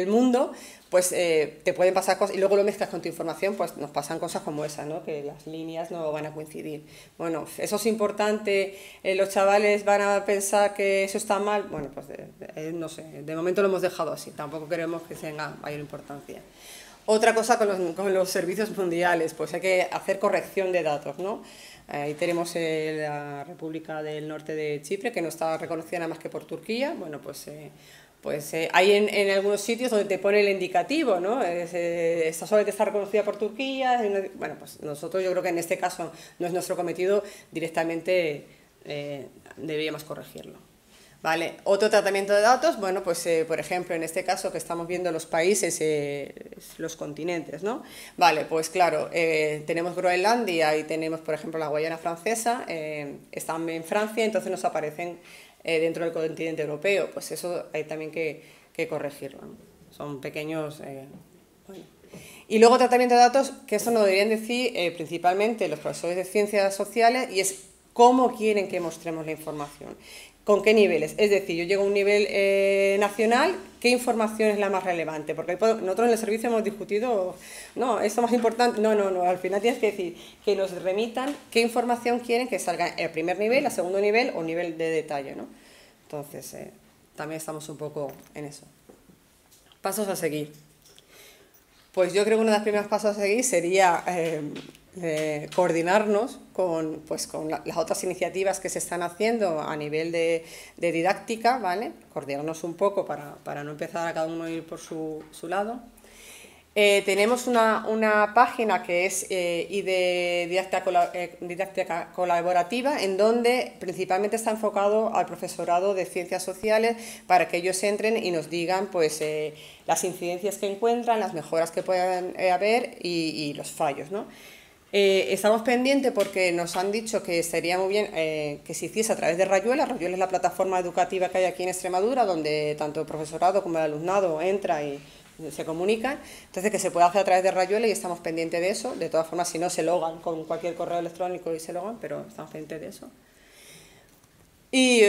mundo, pues te pueden pasar cosas, y luego lo mezclas con tu información, pues nos pasan cosas como esas, ¿no? Que las líneas no van a coincidir. Bueno, eso es importante, los chavales van a pensar que eso está mal, bueno, pues no sé, de momento lo hemos dejado así, tampoco queremos que tenga mayor importancia. Otra cosa con los servicios mundiales, pues hay que hacer corrección de datos, ¿no? Ahí tenemos la República del Norte de Chipre, que no está reconocida nada más que por Turquía. Bueno, pues hay en algunos sitios donde te pone el indicativo, ¿no? Esta solamente está reconocida por Turquía. Bueno, pues nosotros, yo creo que en este caso no es nuestro cometido, directamente deberíamos corregirlo. Vale, otro tratamiento de datos, bueno, pues por ejemplo, en este caso que estamos viendo los países, los continentes, ¿no? Vale, pues claro, tenemos Groenlandia y tenemos, por ejemplo, la Guayana Francesa, están en Francia, entonces nos aparecen dentro del continente europeo, pues eso hay también que corregirlo, ¿no? Son pequeños... bueno. Y luego tratamiento de datos, que eso nos deberían decir principalmente los profesores de ciencias sociales, y es cómo quieren que mostremos la información. ¿Con qué niveles? Es decir, yo llego a un nivel nacional, ¿qué información es la más relevante? Porque nosotros en el servicio hemos discutido, no, esto es más importante, no, al final tienes que decir que nos remitan qué información quieren que salga el primer nivel, el segundo nivel o nivel de detalle, ¿no? Entonces, también estamos un poco en eso. Pasos a seguir. Pues yo creo que uno de los primeros pasos a seguir sería coordinarnos con las otras iniciativas que se están haciendo a nivel de didáctica, ¿vale? Coordinarnos un poco para no empezar a cada uno ir por su lado. Tenemos una página que es ID Didáctica Colaborativa, en donde principalmente está enfocado al profesorado de Ciencias Sociales para que ellos entren y nos digan pues, las incidencias que encuentran, las mejoras que puedan haber y los fallos, ¿no? Estamos pendientes porque nos han dicho que sería muy bien que se hiciese a través de Rayuela. Rayuela es la plataforma educativa que hay aquí en Extremadura, donde tanto el profesorado como el alumnado entra y se comunican, entonces que se puede hacer a través de Rayuela y estamos pendientes de eso. De todas formas, si no, se logan con cualquier correo electrónico y se logan, pero estamos pendientes de eso. Y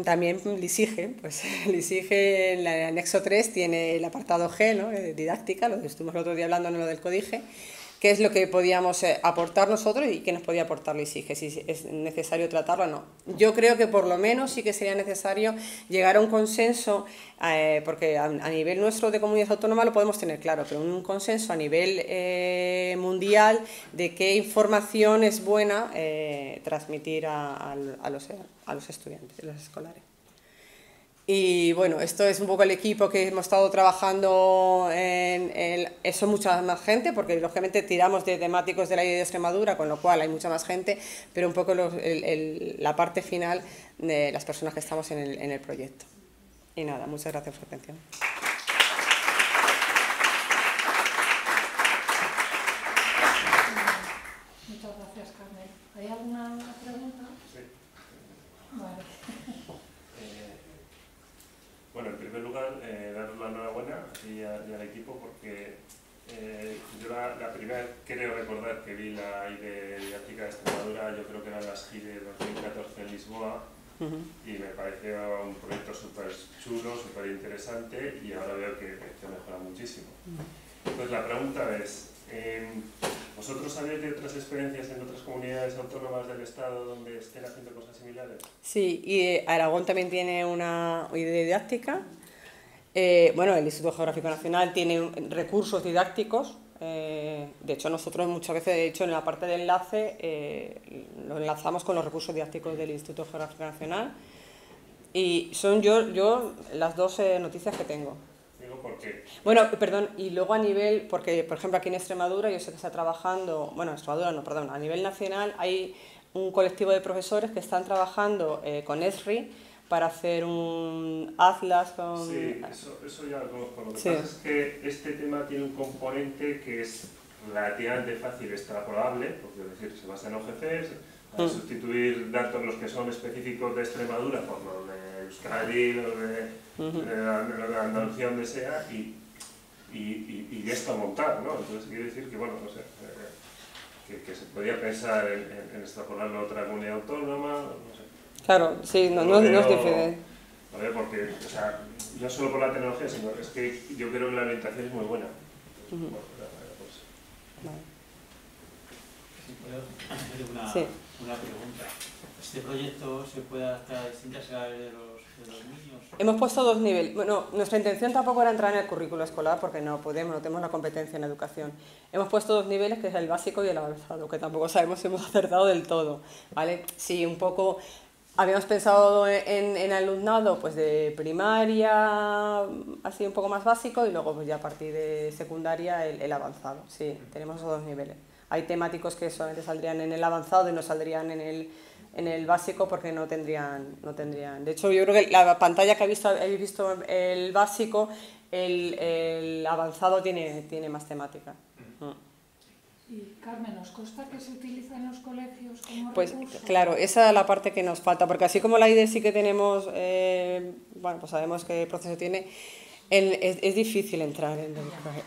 también LISIGE, pues LISIGE en el anexo 3 tiene el apartado G, ¿no? Didáctica, lo que estuvimos el otro día hablando en lo del CODIGE, qué es lo que podíamos aportar nosotros y qué nos podía aportar LISIGE, si es necesario tratarlo o no. Yo creo que por lo menos sí que sería necesario llegar a un consenso, porque a nivel nuestro de comunidad autónoma lo podemos tener claro, pero un consenso a nivel mundial de qué información es buena transmitir a los estudiantes, a los escolares. Y bueno, esto es un poco el equipo que hemos estado trabajando eso, mucha más gente, porque lógicamente tiramos de temáticos de la de Extremadura, con lo cual hay mucha más gente, pero un poco la parte final de las personas que estamos en el proyecto. Y nada, muchas gracias por su atención. Muchas gracias, Carmen. ¿Hay alguna pregunta? Sí. Vale. Bueno, en primer lugar, daros la enhorabuena y al equipo porque yo la primera creo recordar que vi la ID Didáctica de Extremadura, yo creo que era las GIDE 2014 en Lisboa, y me pareció un proyecto súper chulo, súper interesante, y ahora veo que mejora muchísimo. Entonces la pregunta es, ¿vosotros sabéis de otras experiencias en otras comunidades autónomas del Estado donde estén haciendo cosas similares? Sí, y Aragón también tiene una idea didáctica. Bueno, el Instituto Geográfico Nacional tiene recursos didácticos. De hecho, nosotros muchas veces, en la parte de enlace, lo enlazamos con los recursos didácticos del Instituto Geográfico Nacional. Y son yo las dos noticias que tengo. ¿Por qué? Bueno, perdón, y luego a nivel, porque por ejemplo aquí en Extremadura yo sé que está trabajando, bueno, Extremadura no, perdón, a nivel nacional hay un colectivo de profesores que están trabajando con ESRI para hacer un atlas con... Sí, eso ya lo conozco. Lo que sí. pasa es que este tema tiene un componente que es relativamente fácil, extrapolable, porque es decir, se basa en OGCs, para sustituir datos los que son específicos de Extremadura por los de Euskadi, los de Andalucía, donde sea, y ya está montado, ¿no? Entonces quiere decir que, bueno, no sé, que se podría pensar en extrapolarlo a otra comunidad autónoma, no sé. Claro, sí, no es difícil. A ver, porque, o sea, no solo por la tecnología, sino es que yo creo que la orientación es muy buena. Bueno, pues. Vale. Si puedo hacer una pregunta. ¿Este proyecto se puede adaptar a distintas edades de los niños? Hemos puesto dos niveles. Bueno, nuestra intención tampoco era entrar en el currículo escolar porque no tenemos la competencia en educación. Hemos puesto dos niveles, que es el básico y el avanzado, que tampoco sabemos si hemos acertado del todo, ¿vale? Sí, un poco... Habíamos pensado en alumnado pues de primaria, así un poco más básico, y luego pues ya a partir de secundaria el avanzado. Sí, tenemos esos dos niveles. Hay temáticos que solamente saldrían en el avanzado y no saldrían en el básico porque no tendrían. De hecho, yo creo que la pantalla que habéis visto el básico, el avanzado tiene más temática. Y Carmen, ¿nos consta que se utiliza en los colegios como pues recurso? Claro, esa es la parte que nos falta, porque así como la IDE sí que tenemos, bueno, pues sabemos qué proceso tiene, es difícil entrar en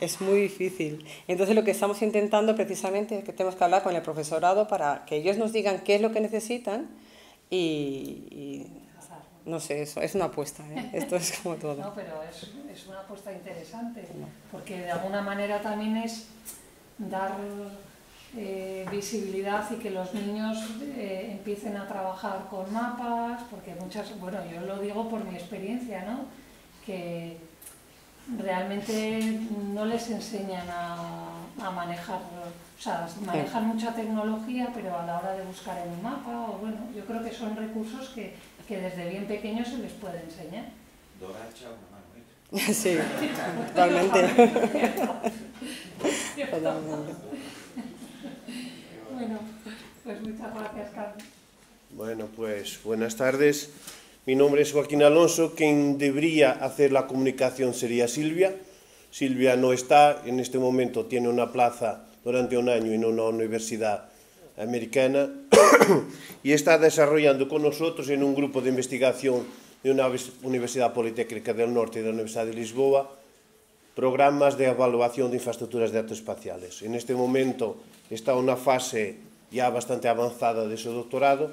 es muy difícil. Entonces lo que estamos intentando precisamente es que tenemos que hablar con el profesorado para que ellos nos digan qué es lo que necesitan y no sé, eso es una apuesta, ¿eh? Esto es como todo. No, pero es una apuesta interesante, porque de alguna manera también es dar visibilidad y que los niños empiecen a trabajar con mapas, porque bueno, yo lo digo por mi experiencia, ¿no? Que realmente no les enseñan a manejar, o sea, manejan mucha tecnología, pero a la hora de buscar en un mapa, o bueno, yo creo que son recursos que desde bien pequeños se les puede enseñar. Dora echa una mano, ¿eh? Sí, totalmente. Totalmente. Bueno, pues muchas gracias, Carlos. Bueno, pues buenas tardes. Mi nombre es Joaquín Alonso. Quien debería hacer la comunicación sería Silvia. Silvia no está, en este momento tiene una plaza durante un año en una universidad americana y está desarrollando con nosotros en un grupo de investigación de una Universidad Politécnica del Norte y de la Universidad de Lisboa programas de evaluación de infraestructuras de datos espaciales. En este momento está en una fase ya bastante avanzada de su doctorado,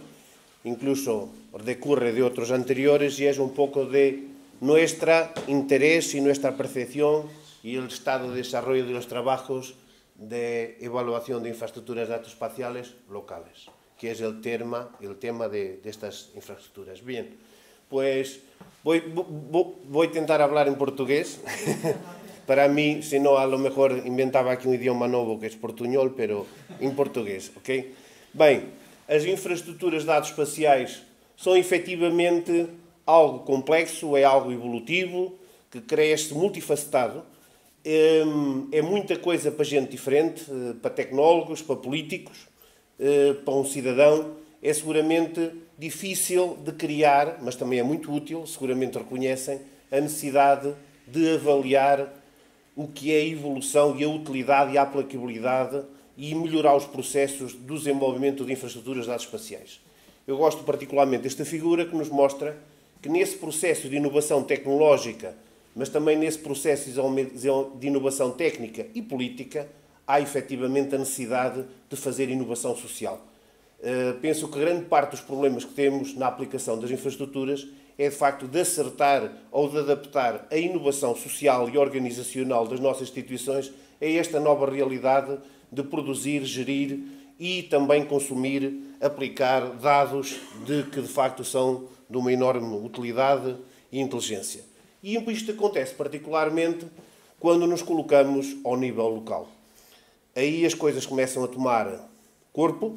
incluso decurre de otros anteriores y es un poco de nuestro interés y nuestra percepción y el estado de desarrollo de los trabajos de evaluación de infraestructuras de datos espaciales locales, que es el tema de estas infraestructuras. Bien, pues voy a intentar hablar en portugués. Para mí, si no, a lo mejor inventaba aquí un idioma novo que é portuñol, pero em português, ok? Bem, as infraestruturas de dados espaciais são efetivamente algo complexo, é algo evolutivo, que cresce multifacetado, é muita coisa para gente diferente, para tecnólogos, para políticos, para um cidadão. É seguramente difícil de criar, mas também é muito útil, seguramente reconhecem, a necessidade de avaliar o que é a evolução e a utilidade e a aplicabilidade e melhorar os processos do desenvolvimento de infraestruturas de dados espaciais. Eu gosto particularmente desta figura que nos mostra que nesse processo de inovação tecnológica, mas também nesse processo de inovação técnica e política, há efetivamente a necessidade de fazer inovação social. Penso que grande parte dos problemas que temos na aplicação das infraestruturas é de facto de acertar ou de adaptar a inovação social e organizacional das nossas instituições a esta nova realidade de produzir, gerir e também consumir, aplicar dados que de facto são de uma enorme utilidade e inteligência. E isto acontece particularmente quando nos colocamos ao nível local. Aí as coisas começam a tomar corpo.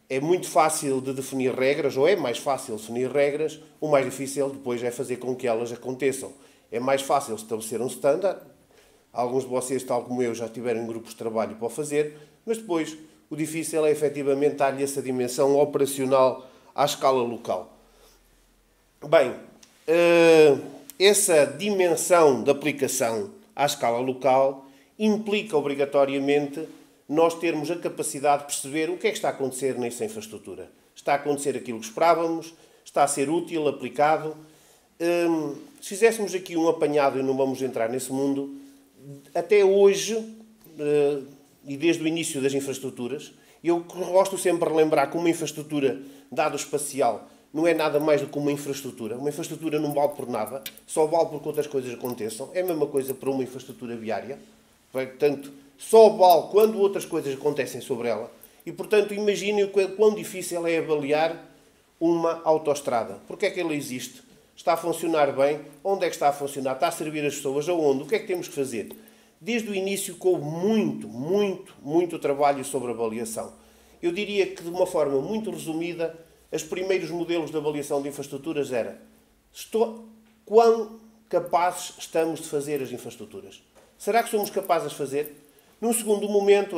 É muito fácil de definir regras, ou é mais fácil definir regras, o mais difícil depois é fazer com que elas aconteçam. É mais fácil estabelecer um standard, alguns de vocês, tal como eu, já tiveram grupos de trabalho para o fazer, mas depois o difícil é efetivamente dar-lhe essa dimensão operacional à escala local. Bem, essa dimensão de aplicação à escala local implica obrigatoriamente nós termos a capacidade de perceber o que é que está a acontecer nessa infraestrutura. Está a acontecer aquilo que esperávamos, está a ser útil, aplicado. Se fizéssemos aqui um apanhado, e não vamos entrar nesse mundo, até hoje, e desde o início das infraestruturas, eu gosto sempre de lembrar que uma infraestrutura de dado espacial não é nada mais do que uma infraestrutura. Uma infraestrutura não vale por nada, só vale porque outras coisas aconteçam. É a mesma coisa para uma infraestrutura viária. Portanto, só vale quando outras coisas acontecem sobre ela. E, portanto, imaginem o quão difícil é avaliar uma autoestrada. Porque é que ela existe? Está a funcionar bem? Onde é que está a funcionar? Está a servir as pessoas? Aonde? O que é que temos que fazer? Desde o início houve muito trabalho sobre avaliação. Eu diria que, de uma forma muito resumida, os primeiros modelos de avaliação de infraestruturas era quão capazes estamos de fazer as infraestruturas? Será que somos capazes de fazer? Num segundo momento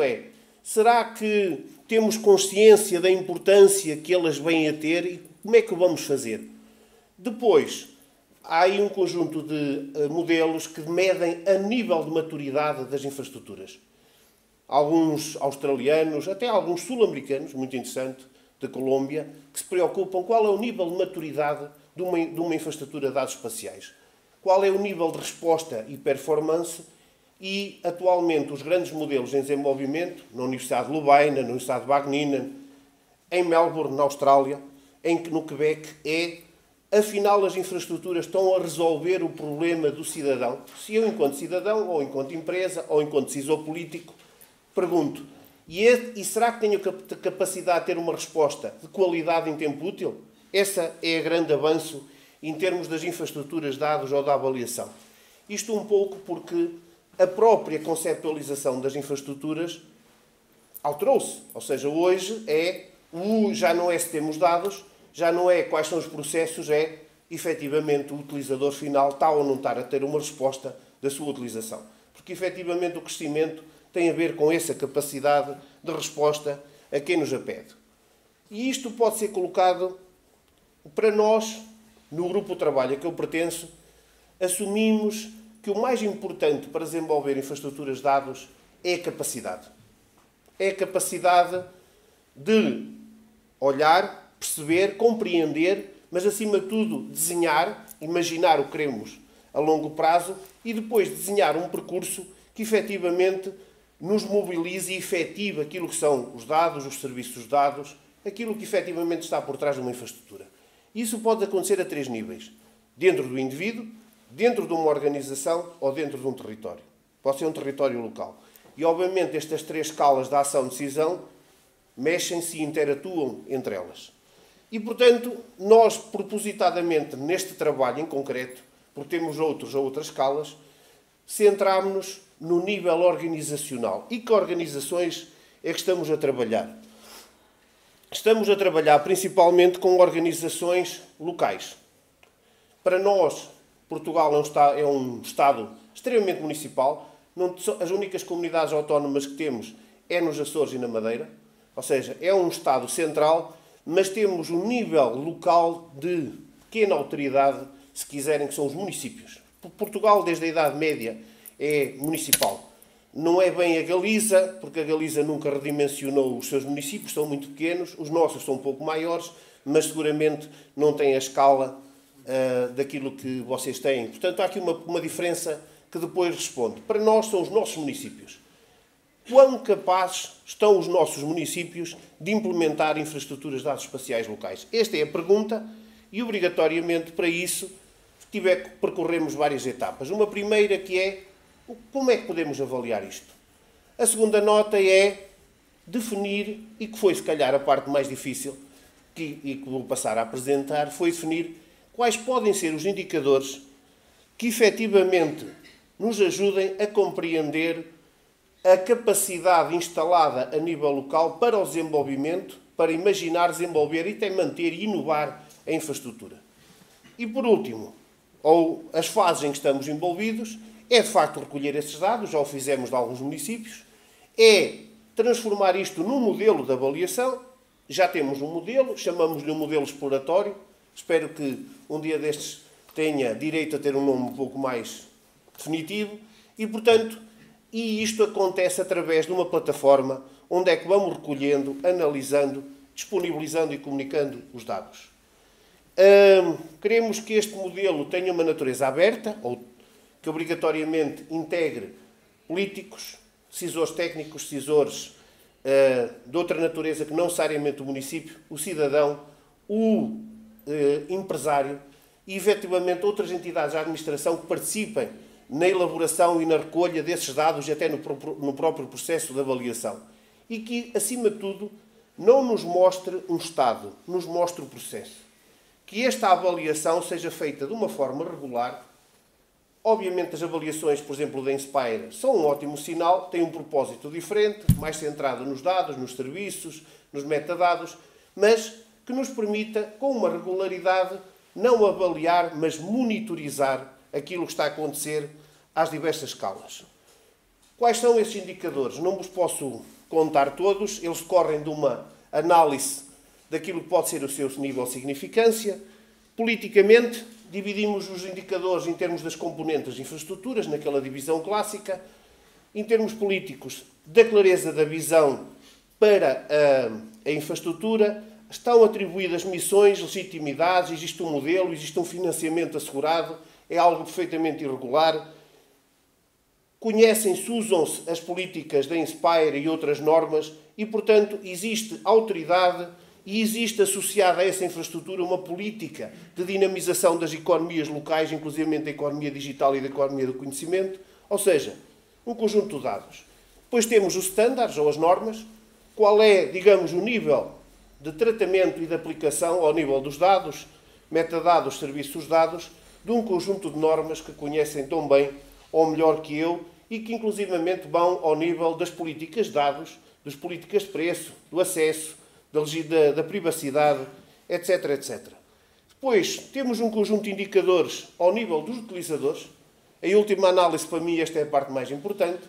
será que temos consciência da importância que elas vêm a ter e como é que o vamos fazer? Depois, há aí um conjunto de modelos que medem a nível de maturidade das infraestruturas. Alguns australianos, até alguns sul-americanos, muito interessante, da Colômbia, que se preocupam qual é o nível de maturidade de uma infraestrutura de dados espaciais. Qual é o nível de resposta e performance e, atualmente, os grandes modelos em desenvolvimento, na Universidade de Lovaina, na Universidade de Wageningen, em Melbourne, na Austrália, no Quebec, afinal, as infraestruturas estão a resolver o problema do cidadão. Se eu, enquanto cidadão, ou enquanto empresa, ou enquanto decisor político, pergunto, e será que tenho capacidade de ter uma resposta de qualidade em tempo útil? Esse é o grande avanço em termos das infraestruturas de dados ou da avaliação. Isto um pouco porque a própria conceptualização das infraestruturas alterou-se. Ou seja, hoje já não é se temos dados, já não é quais são os processos, é efetivamente o utilizador final está ou não estar a ter uma resposta da sua utilização. Porque efetivamente o crescimento tem a ver com essa capacidade de resposta a quem nos a pede. E isto pode ser colocado para nós, no grupo de trabalho a que eu pertenço, assumimos que o mais importante para desenvolver infraestruturas de dados é a capacidade. É a capacidade de olhar, perceber, compreender, mas acima de tudo desenhar, imaginar o que queremos a longo prazo e depois desenhar um percurso que efetivamente nos mobilize e efetive aquilo que são os dados, os serviços de dados, aquilo que efetivamente está por trás de uma infraestrutura. Isso pode acontecer a 3 níveis. Dentro do indivíduo, dentro de uma organização ou dentro de um território. Pode ser um território local. E, obviamente, estas 3 escalas de ação-decisão mexem-se e interatuam entre elas. E, portanto, nós, propositadamente, neste trabalho em concreto, porque temos outras escalas, centrámos-nos no nível organizacional. E que organizações é que estamos a trabalhar? Estamos a trabalhar principalmente com organizações locais. Para nós, Portugal é um Estado extremamente municipal. As únicas comunidades autónomas que temos é nos Açores e na Madeira. Ou seja, é um Estado central, mas temos um nível local de pequena autoridade, se quiserem, que são os municípios. Portugal, desde a Idade Média, é municipal. Não é bem a Galiza, porque a Galiza nunca redimensionou os seus municípios, são muito pequenos, os nossos são um pouco maiores, mas seguramente não têm a escala daquilo que vocês têm. Portanto, há aqui uma diferença que depois responde. Para nós, são os nossos municípios. Quão capazes estão os nossos municípios de implementar infraestruturas de dados espaciais locais? Esta é a pergunta e, obrigatoriamente, para isso, percorremos várias etapas. Uma primeira que é como é que podemos avaliar isto? A segunda nota é definir, e que foi se calhar a parte mais difícil, e que vou passar a apresentar, foi definir quais podem ser os indicadores que efetivamente nos ajudem a compreender a capacidade instalada a nível local para o desenvolvimento, para imaginar, desenvolver e até manter e inovar a infraestrutura. E por último, ou as fases em que estamos envolvidos, é de facto recolher esses dados, já o fizemos de alguns municípios, é transformar isto num modelo de avaliação, já temos um modelo, chamamos-lhe um modelo exploratório, espero que um dia destes tenha direito a ter um nome um pouco mais definitivo, e portanto, isto acontece através de uma plataforma onde é que vamos recolhendo, analisando, disponibilizando e comunicando os dados. Queremos que este modelo tenha uma natureza aberta, ou que obrigatoriamente integre políticos, decisores técnicos, decisores de outra natureza que não necessariamente o município, o cidadão, o empresário e, efetivamente, outras entidades da administração que participem na elaboração e na recolha desses dados e até no próprio processo de avaliação. E que, acima de tudo, não nos mostre um estado, nos mostre o processo. Que esta avaliação seja feita de uma forma regular. Obviamente, as avaliações, por exemplo, da Inspire, são um ótimo sinal, têm um propósito diferente, mais centrado nos dados, nos serviços, nos metadados, mas que nos permita, com uma regularidade, não avaliar, mas monitorizar aquilo que está a acontecer às diversas escalas. Quais são esses indicadores? Não vos posso contar todos, eles decorrem de uma análise daquilo que pode ser o seu nível de significância. Politicamente, dividimos os indicadores em termos das componentes de infraestruturas, naquela divisão clássica. Em termos políticos, da clareza da visão para a infraestrutura, estão atribuídas missões, legitimidades, existe um modelo, existe um financiamento assegurado, é algo perfeitamente irregular. Conhecem-se, usam-se as políticas da Inspire e outras normas e, portanto, existe autoridade e existe associada a essa infraestrutura uma política de dinamização das economias locais, inclusive da economia digital e da economia do conhecimento, ou seja, um conjunto de dados. Depois temos os standards ou as normas, qual é, digamos, o nível de tratamento e de aplicação ao nível dos dados, metadados, serviços de dados, de um conjunto de normas que conhecem tão bem ou melhor que eu e que inclusivamente vão ao nível das políticas de dados, das políticas de preço, do acesso, da privacidade, etc, etc. Depois, temos um conjunto de indicadores ao nível dos utilizadores. Em última análise, para mim, esta é a parte mais importante,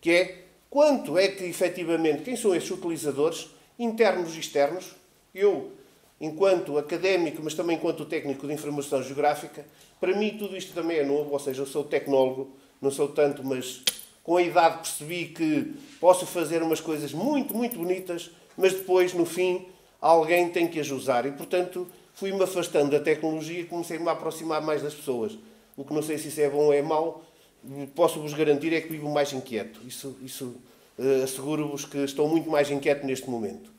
que é quanto é que, efetivamente, quem são esses utilizadores, internos e externos. Eu, enquanto académico, mas também enquanto técnico de informação geográfica, para mim tudo isto também é novo, ou seja, eu sou tecnólogo, não sou tanto, mas com a idade percebi que posso fazer umas coisas muito, muito bonitas, mas depois, no fim, alguém tem que as usar. E, portanto, fui-me afastando da tecnologia e comecei-me a aproximar mais das pessoas. O que não sei se isso é bom ou é mau, posso-vos garantir é que vivo mais inquieto. Isso asseguro-vos que estou muito mais inquieto neste momento.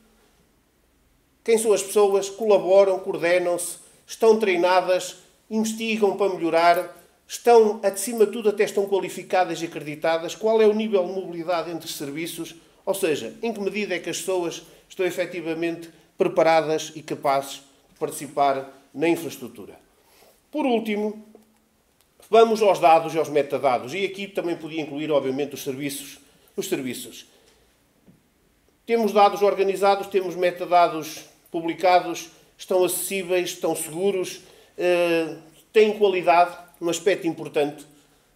Quem são as pessoas? Colaboram, coordenam-se, estão treinadas, investigam para melhorar, estão, acima de tudo, até estão qualificadas e acreditadas. Qual é o nível de mobilidade entre serviços? Ou seja, em que medida é que as pessoas estão efetivamente preparadas e capazes de participar na infraestrutura? Por último, vamos aos dados e aos metadados. E aqui também podia incluir, obviamente, os serviços. Temos dados organizados, temos metadados publicados, estão acessíveis, estão seguros, têm qualidade, um aspecto importante.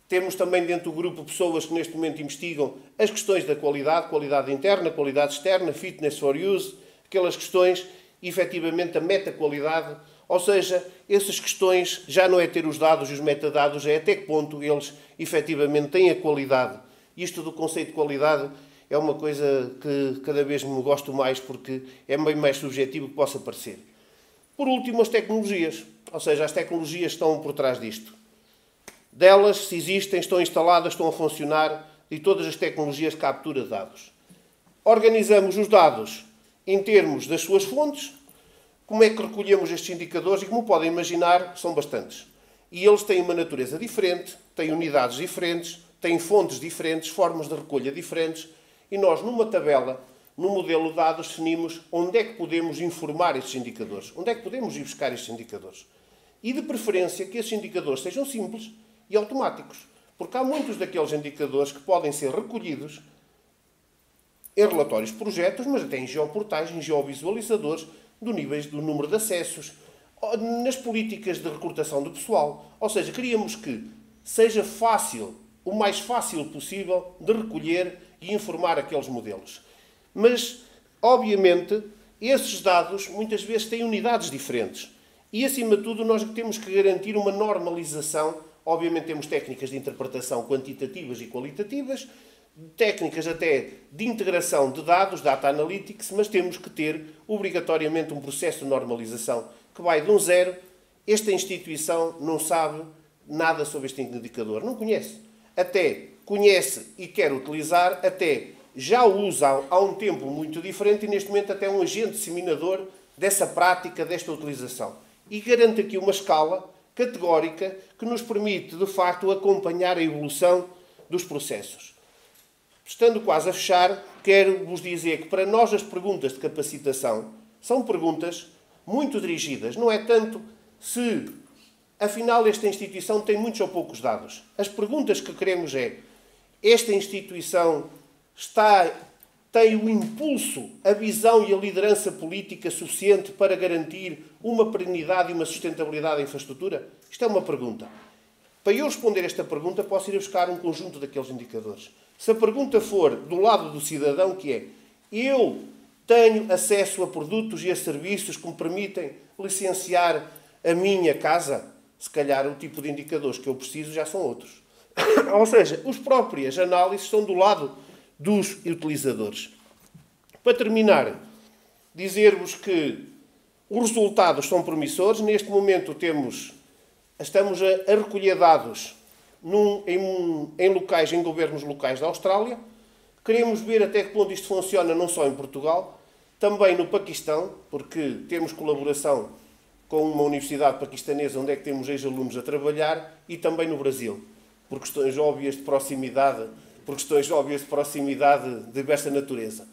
Temos também dentro do grupo pessoas que neste momento investigam as questões da qualidade interna, qualidade externa, fitness for use, aquelas questões, e efetivamente a meta-qualidade. Ou seja, essas questões já não é ter os dados e os metadados, é até que ponto eles efetivamente têm a qualidade. Isto do conceito de qualidade é uma coisa que cada vez me gosto mais porque é bem mais subjetivo que possa parecer. Por último, as tecnologias. Ou seja, as tecnologias estão por trás disto. Delas, se existem, estão instaladas, estão a funcionar, e todas as tecnologias de captura de dados. Organizamos os dados em termos das suas fontes. Como é que recolhemos estes indicadores? E como podem imaginar, são bastantes. E eles têm uma natureza diferente, têm unidades diferentes, têm fontes diferentes, formas de recolha diferentes. E nós, numa tabela, no modelo de dados, definimos onde é que podemos informar estes indicadores. Onde é que podemos ir buscar estes indicadores. E, de preferência, que esses indicadores sejam simples e automáticos. Porque há muitos daqueles indicadores que podem ser recolhidos em relatórios de projetos, mas até em geoportais, em geovisualizadores, do número de acessos, nas políticas de recrutação do pessoal. Ou seja, queríamos que seja fácil, o mais fácil possível, de recolher e informar aqueles modelos. Mas, obviamente, esses dados muitas vezes têm unidades diferentes. E, acima de tudo, nós temos que garantir uma normalização. Obviamente temos técnicas de interpretação quantitativas e qualitativas, técnicas até de integração de dados, data analytics, mas temos que ter obrigatoriamente um processo de normalização que vai de um zero. Esta instituição não sabe nada sobre este indicador, não conhece. Até conhece e quer utilizar, até já o usa há um tempo muito diferente e neste momento até é um agente disseminador dessa prática, desta utilização. E garante aqui uma escala categórica que nos permite, de facto, acompanhar a evolução dos processos. Estando quase a fechar, quero vos dizer que para nós as perguntas de capacitação são perguntas muito dirigidas. Não é tanto se, afinal, esta instituição tem muitos ou poucos dados. As perguntas que queremos é, esta instituição tem o impulso, a visão e a liderança política suficiente para garantir uma perenidade e uma sustentabilidade da infraestrutura? Isto é uma pergunta. Para eu responder esta pergunta, posso ir a buscar um conjunto daqueles indicadores. Se a pergunta for do lado do cidadão, que é, eu tenho acesso a produtos e a serviços que me permitem licenciar a minha casa, se calhar o tipo de indicadores que eu preciso já são outros. Ou seja, as próprias análises estão do lado dos utilizadores. Para terminar, dizer-vos que os resultados são promissores. Neste momento estamos a recolher dados em governos locais da Austrália. Queremos ver até que ponto isto funciona não só em Portugal, também no Paquistão, porque temos colaboração com uma universidade paquistanesa onde é que temos ex-alunos a trabalhar, e também no Brasil, por questões óbvias de proximidade, de diversa natureza.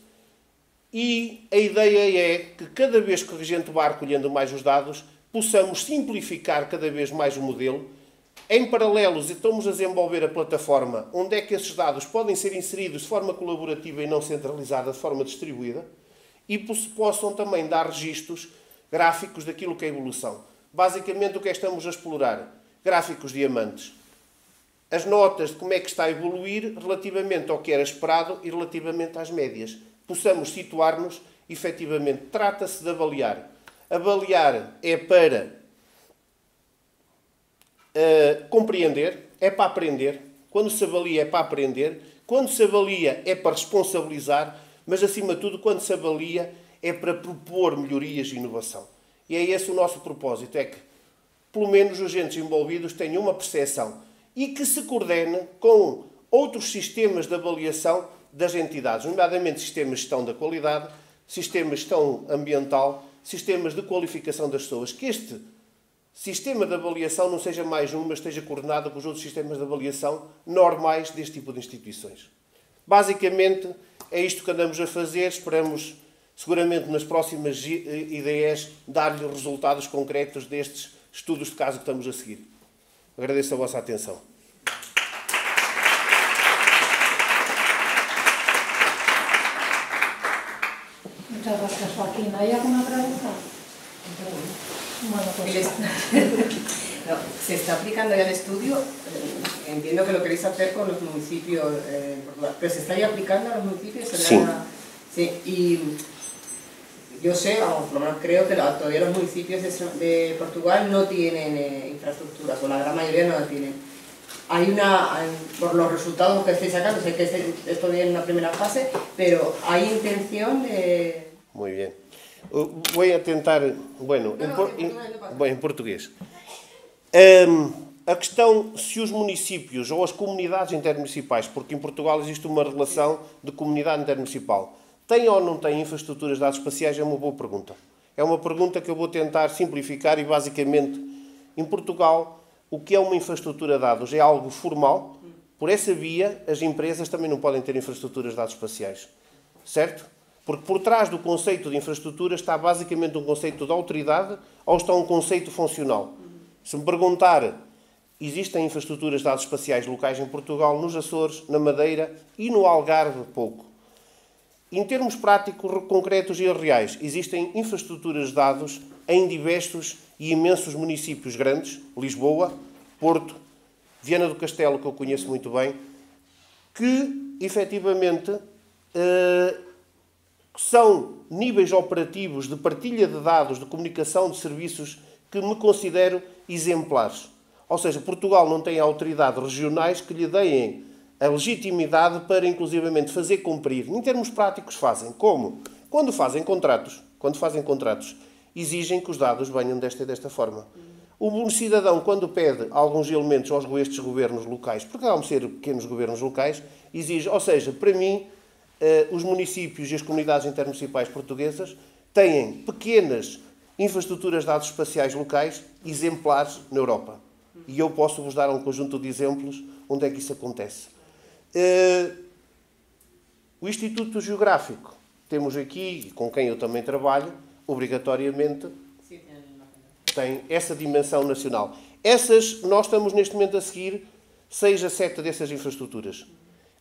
E a ideia é que cada vez que a gente vá recolhendo mais os dados, possamos simplificar cada vez mais o modelo, Em paralelo, estamos a desenvolver a plataforma onde é que esses dados podem ser inseridos de forma colaborativa e não centralizada, de forma distribuída, e possam também dar registros gráficos daquilo que é a evolução. Basicamente, o que é que estamos a explorar? Gráficos diamantes. As notas de como é que está a evoluir relativamente ao que era esperado e relativamente às médias. Possamos situar-nos, efetivamente. Trata-se de avaliar. Avaliar é para compreender, é para aprender. Quando se avalia é para aprender. Quando se avalia é para responsabilizar. Mas, acima de tudo, quando se avalia é para propor melhorias e inovação. E é esse o nosso propósito, é que, pelo menos, os agentes envolvidos tenham uma percepção e que se coordene com outros sistemas de avaliação das entidades, nomeadamente sistemas de gestão da qualidade, sistemas de gestão ambiental, sistemas de qualificação das pessoas, que este sistema de avaliação não seja mais um, mas esteja coordenado com os outros sistemas de avaliação normais deste tipo de instituições. Basicamente, é isto que andamos a fazer. Esperamos, seguramente, nas próximas IDEs, dar-lhe resultados concretos destes estudos de caso que estamos a seguir. Agradeço a vossa atenção. Muchas gracias, Joaquín. ¿Hay alguna pregunta? Bueno, pues... No, se está aplicando ya el estudio, entiendo que lo queréis hacer con los municipios en Portugal, pero ¿se está ya aplicando a los municipios? Sí. Sí, y yo sé, vamos, por lo menos creo que todavía los municipios de Portugal no tienen infraestructuras, o la gran mayoría no la tienen. Por los resultados que estáis sacando, sé que esto viene en una primera fase, pero ¿hay intención de...? Muy bien. Voy a tentar, bueno, em português. A questão se os municípios ou as comunidades intermunicipais, porque em Portugal existe uma relação de comunidade intermunicipal, têm ou não têm infraestruturas de dados espaciais, é uma boa pergunta. É uma pergunta que eu vou tentar simplificar e, basicamente, em Portugal, o que é uma infraestrutura de dados é algo formal. Por essa via, as empresas também não podem ter infraestruturas de dados espaciais. Certo? Porque por trás do conceito de infraestrutura está basicamente um conceito de autoridade ou está um conceito funcional. Se me perguntar, existem infraestruturas de dados espaciais locais em Portugal, nos Açores, na Madeira e no Algarve, pouco. Em termos práticos, concretos e reais, existem infraestruturas de dados em diversos e imensos municípios grandes, Lisboa, Porto, Viana do Castelo, que eu conheço muito bem, que, efetivamente, são níveis operativos de partilha de dados, de comunicação de serviços que me considero exemplares. Ou seja, Portugal não tem autoridades regionais que lhe deem a legitimidade para, inclusivamente, fazer cumprir. Em termos práticos, fazem. Como? Quando fazem contratos, exigem que os dados venham desta e desta forma. O cidadão, quando pede alguns elementos aos estes governos locais, porque vão ser pequenos governos locais, exige, ou seja, para mim, os municípios e as comunidades intermunicipais portuguesas têm pequenas infraestruturas de dados espaciais locais exemplares na Europa. E eu posso vos dar um conjunto de exemplos onde é que isso acontece. O Instituto Geográfico, temos aqui, com quem eu também trabalho, obrigatoriamente tem essa dimensão nacional. Nós estamos neste momento a seguir 6 a 7 dessas infraestruturas.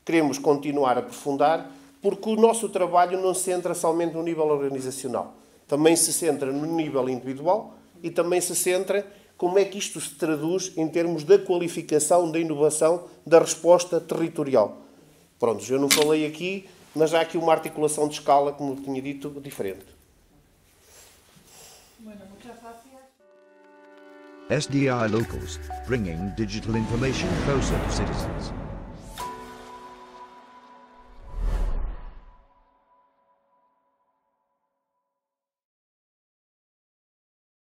Queremos continuar a aprofundar, porque o nosso trabalho não se centra somente no nível organizacional. Também se centra no nível individual e também se centra como é que isto se traduz em termos da qualificação, da inovação, da resposta territorial. Pronto, eu não falei aqui, mas há aqui uma articulação de escala, como eu tinha dito, diferente. SDI Locals, bringing digital information closer to citizens.